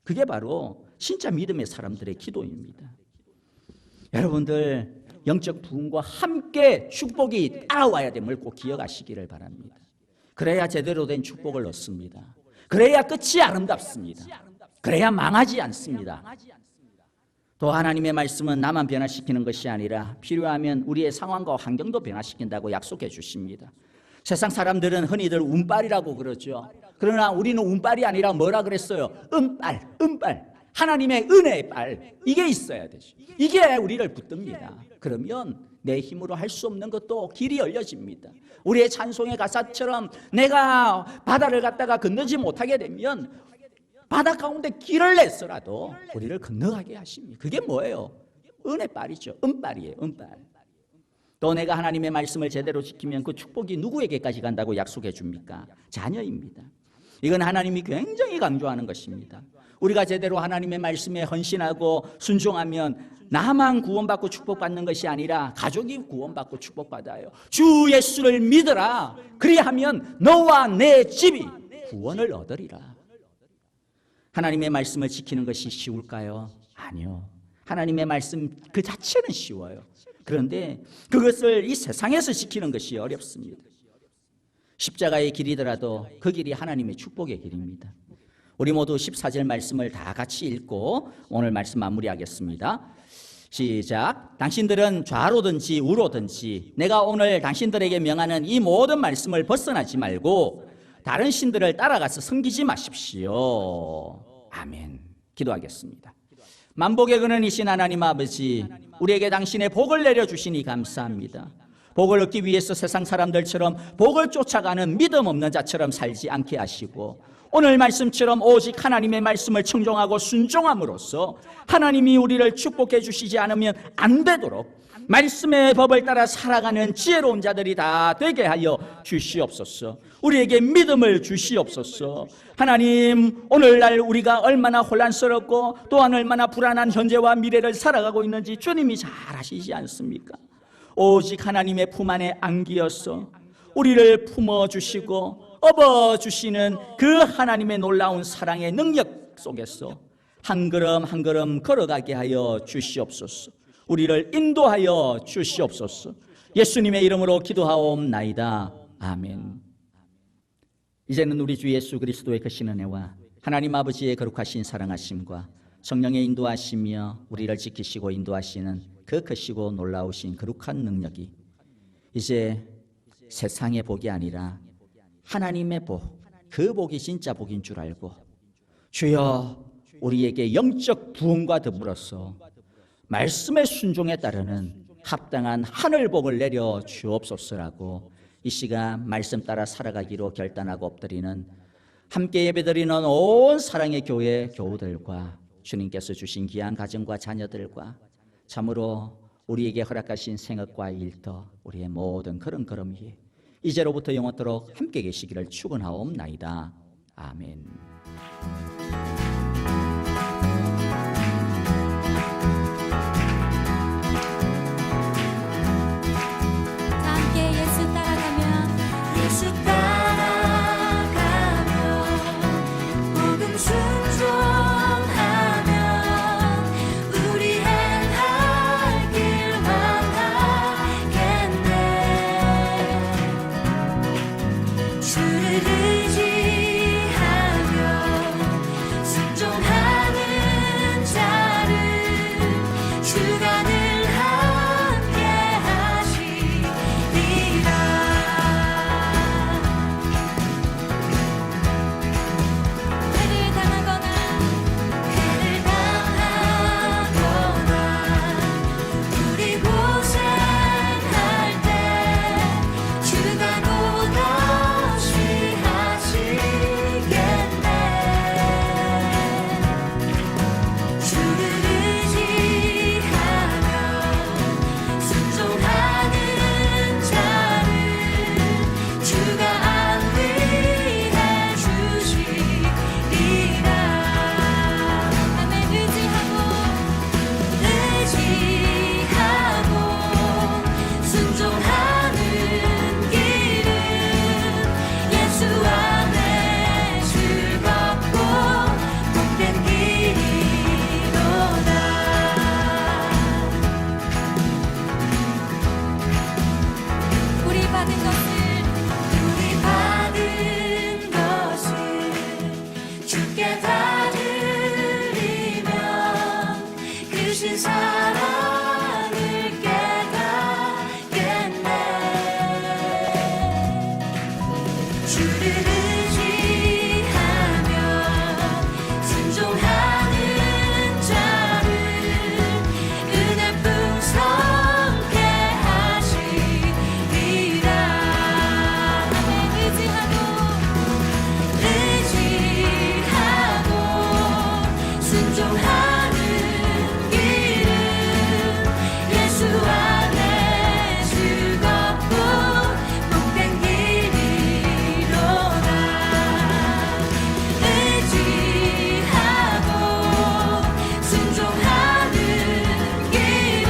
그게 바로 진짜 믿음의 사람들의 기도입니다. 여러분들 영적 부흥과 함께 축복이 따라와야 됨을 꼭 기억하시기를 바랍니다. 그래야 제대로 된 축복을 얻습니다. 그래야 끝이 아름답습니다. 그래야 망하지 않습니다. 또 하나님의 말씀은 나만 변화시키는 것이 아니라 필요하면 우리의 상황과 환경도 변화시킨다고 약속해 주십니다. 세상 사람들은 흔히들 운빨이라고 그러죠. 그러나 우리는 운빨이 아니라 뭐라 그랬어요? 은빨. 하나님의 은혜의 빨. 이게 있어야 되죠. 이게 우리를 붙듭니다. 그러면 내 힘으로 할 수 없는 것도 길이 열려집니다. 우리의 찬송의 가사처럼 내가 바다를 갖다가 건너지 못하게 되면 바다 가운데 길을 내서라도 우리를 건너가게 하십니다. 그게 뭐예요? 은혜빨이죠. 은빨이에요. 은빨. 또 내가 하나님의 말씀을 제대로 지키면 그 축복이 누구에게까지 간다고 약속해 줍니까? 자녀입니다. 이건 하나님이 굉장히 강조하는 것입니다. 우리가 제대로 하나님의 말씀에 헌신하고 순종하면 나만 구원받고 축복받는 것이 아니라 가족이 구원받고 축복받아요. 주 예수를 믿으라. 그리하면 너와 내 집이 구원을 얻으리라. 하나님의 말씀을 지키는 것이 쉬울까요? 아니요. 하나님의 말씀 그 자체는 쉬워요. 그런데 그것을 이 세상에서 지키는 것이 어렵습니다. 십자가의 길이더라도 그 길이 하나님의 축복의 길입니다. 우리 모두 14절 말씀을 다 같이 읽고 오늘 말씀 마무리하겠습니다. 시작. 당신들은 좌로든지 우로든지 내가 오늘 당신들에게 명하는 이 모든 말씀을 벗어나지 말고 다른 신들을 따라가서 섬기지 마십시오. 아멘. 기도하겠습니다. 만복의 근원이신 하나님 아버지, 우리에게 당신의 복을 내려주시니 감사합니다. 복을 얻기 위해서 세상 사람들처럼 복을 쫓아가는 믿음 없는 자처럼 살지 않게 하시고 오늘 말씀처럼 오직 하나님의 말씀을 청종하고 순종함으로써 하나님이 우리를 축복해 주시지 않으면 안 되도록 말씀의 법을 따라 살아가는 지혜로운 자들이 다 되게 하여 주시옵소서. 우리에게 믿음을 주시옵소서. 하나님, 오늘날 우리가 얼마나 혼란스럽고 또한 얼마나 불안한 현재와 미래를 살아가고 있는지 주님이 잘 아시지 않습니까? 오직 하나님의 품 안에 안기어서 우리를 품어주시고 업어주시는 그 하나님의 놀라운 사랑의 능력 속에서 한 걸음 한 걸음 걸어가게 하여 주시옵소서. 우리를 인도하여 주시옵소서. 예수님의 이름으로 기도하옵나이다. 아멘. 이제는 우리 주 예수 그리스도의 크신 은혜와 하나님 아버지의 거룩하신 사랑하심과 성령의 인도하시며 우리를 지키시고 인도하시는 그 크시고 놀라우신 거룩한 능력이 이제 세상의 복이 아니라 하나님의 복, 그 복이 진짜 복인 줄 알고 주여 우리에게 영적 부흥과 더불어서 말씀의 순종에 따르는 합당한 하늘복을 내려 주옵소서라고 이 시간 말씀 따라 살아가기로 결단하고 엎드리는 함께 예배드리는 온 사랑의 교회 교우들과 주님께서 주신 귀한 가정과 자녀들과 참으로 우리에게 허락하신 생업과 일터 우리의 모든 그런 걸음 위에 이제로부터 영원토록 함께 계시기를 축원하옵나이다. 아멘. 함께 예수 따라가면 예수 따라가면 복음 순종하면 우리 행할 길만 하겠네. 주를 의지하며 순종하는 자를 주가 늘 함께 하시리라. 해를 당하거나 우리 고생할 때 주가 곧 없이 하시겠네. 주를 의지하며 순종하는 자를 주가 안위해 주시리라. 아멘. 의지하고 순종하는 길은 예수 안에 즐겁고 복된 길이로다. 우리 받은 것을 주께 다 드리면 크신 사랑을 깨닫겠네. 주를 의지하며 순종하는 자를 은혜 풍성케 하시리라. 아멘. 의지하고 순종하는 길은 예수 안에 즐겁고 복된 길이로다. 의지하고 순종하는 길은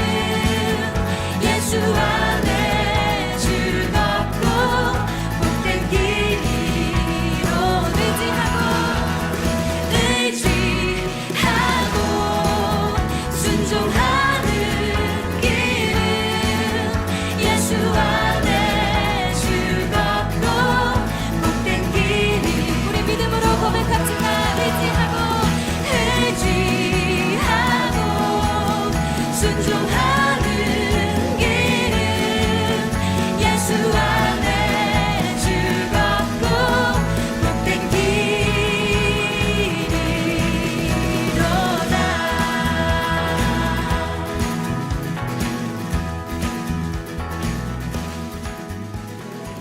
예수 안에 즐겁고 복된 길이로. 의지하고 순종하는 길은 예수 안에 즐겁고 복된 길이. 우리 믿음으로 고백합시다. 의지하고 순종하는 길은 예수 안에 즐겁고 복된 길이로다.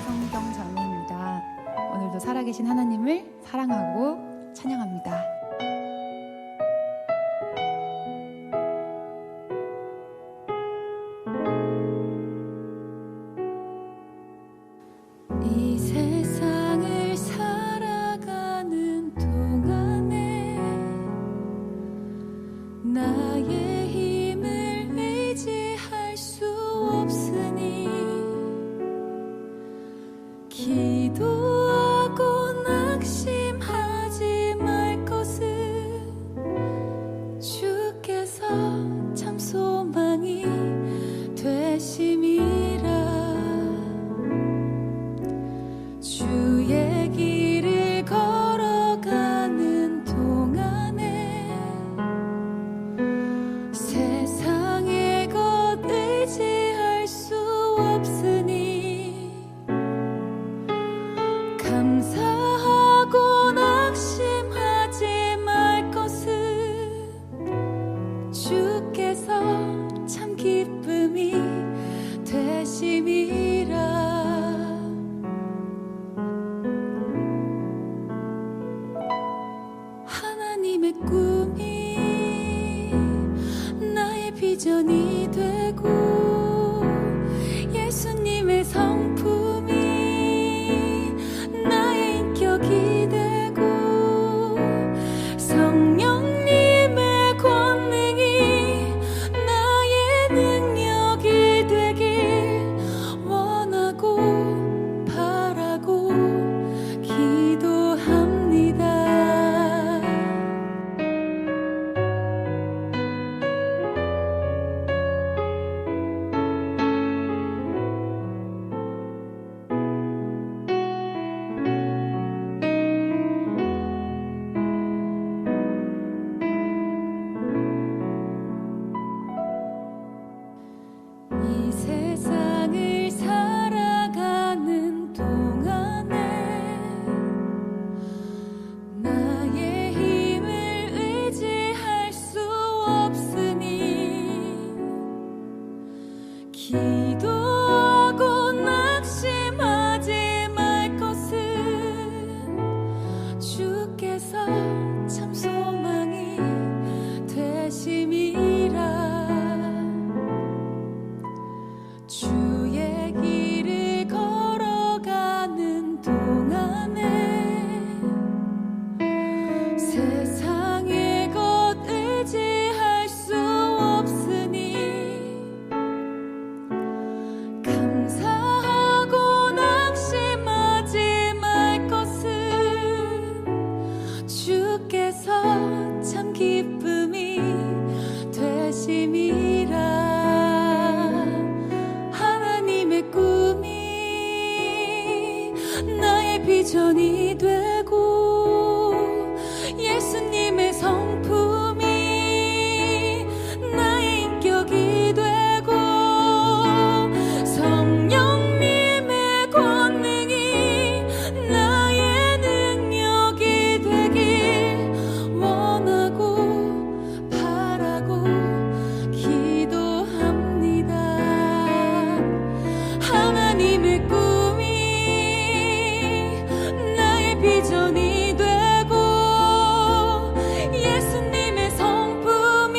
성경 장로입니다. 오늘도 살아계신 하나님을 사랑하고 찬양합니다. 이 세상을 살아가는 동안에 나의 힘을 의지할 수 없으니 기도하고 낙심하지 말 것을 주께서 참 소망이 되심이라. 주의 길을 걸어가는 동안에 세상의 것 감사하고 낙심하지 말 것은 주께서 참 기쁨이 되심이라. 하나님의 꿈이 나의 비전이 되고 예수님의 성품이 나의 인격이 되고 성령님의 권능이 나의 능력이 되길 원하고 바라고 기도합니다. 이 세상을 살아가는 동안에 나의 힘을 의지할 수 없으니 기도하고 낙심하지 말 것은 주께서 참 소망이 되심이라. 주의 길을 걸어가는 동안에 세상의 것 의지할 수 없으니 감사하고 낙심하지 말 것은 주께서 참 기쁨이 되심이라. 하나님의 꿈이 나의 비전이 되고 예수님의 성품이 나의 인격이 되고 성령님의 권능이 나의 능력이 되길 원하고 바라고 기도합니다. 하나님의 꿈이 나의 비전이 되고 예수님의 성품이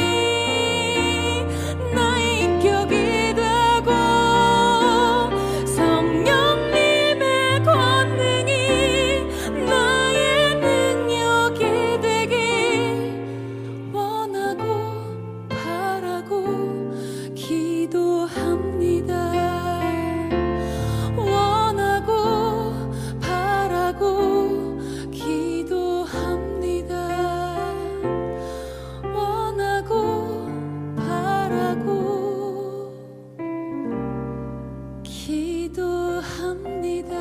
나의 인격이 되고 성령님의 권능이 나의 능력이 되길 원하고 바라고 기도합니다. 원하고 바라고 기도합니다. 원하고 바라고 기도합니다.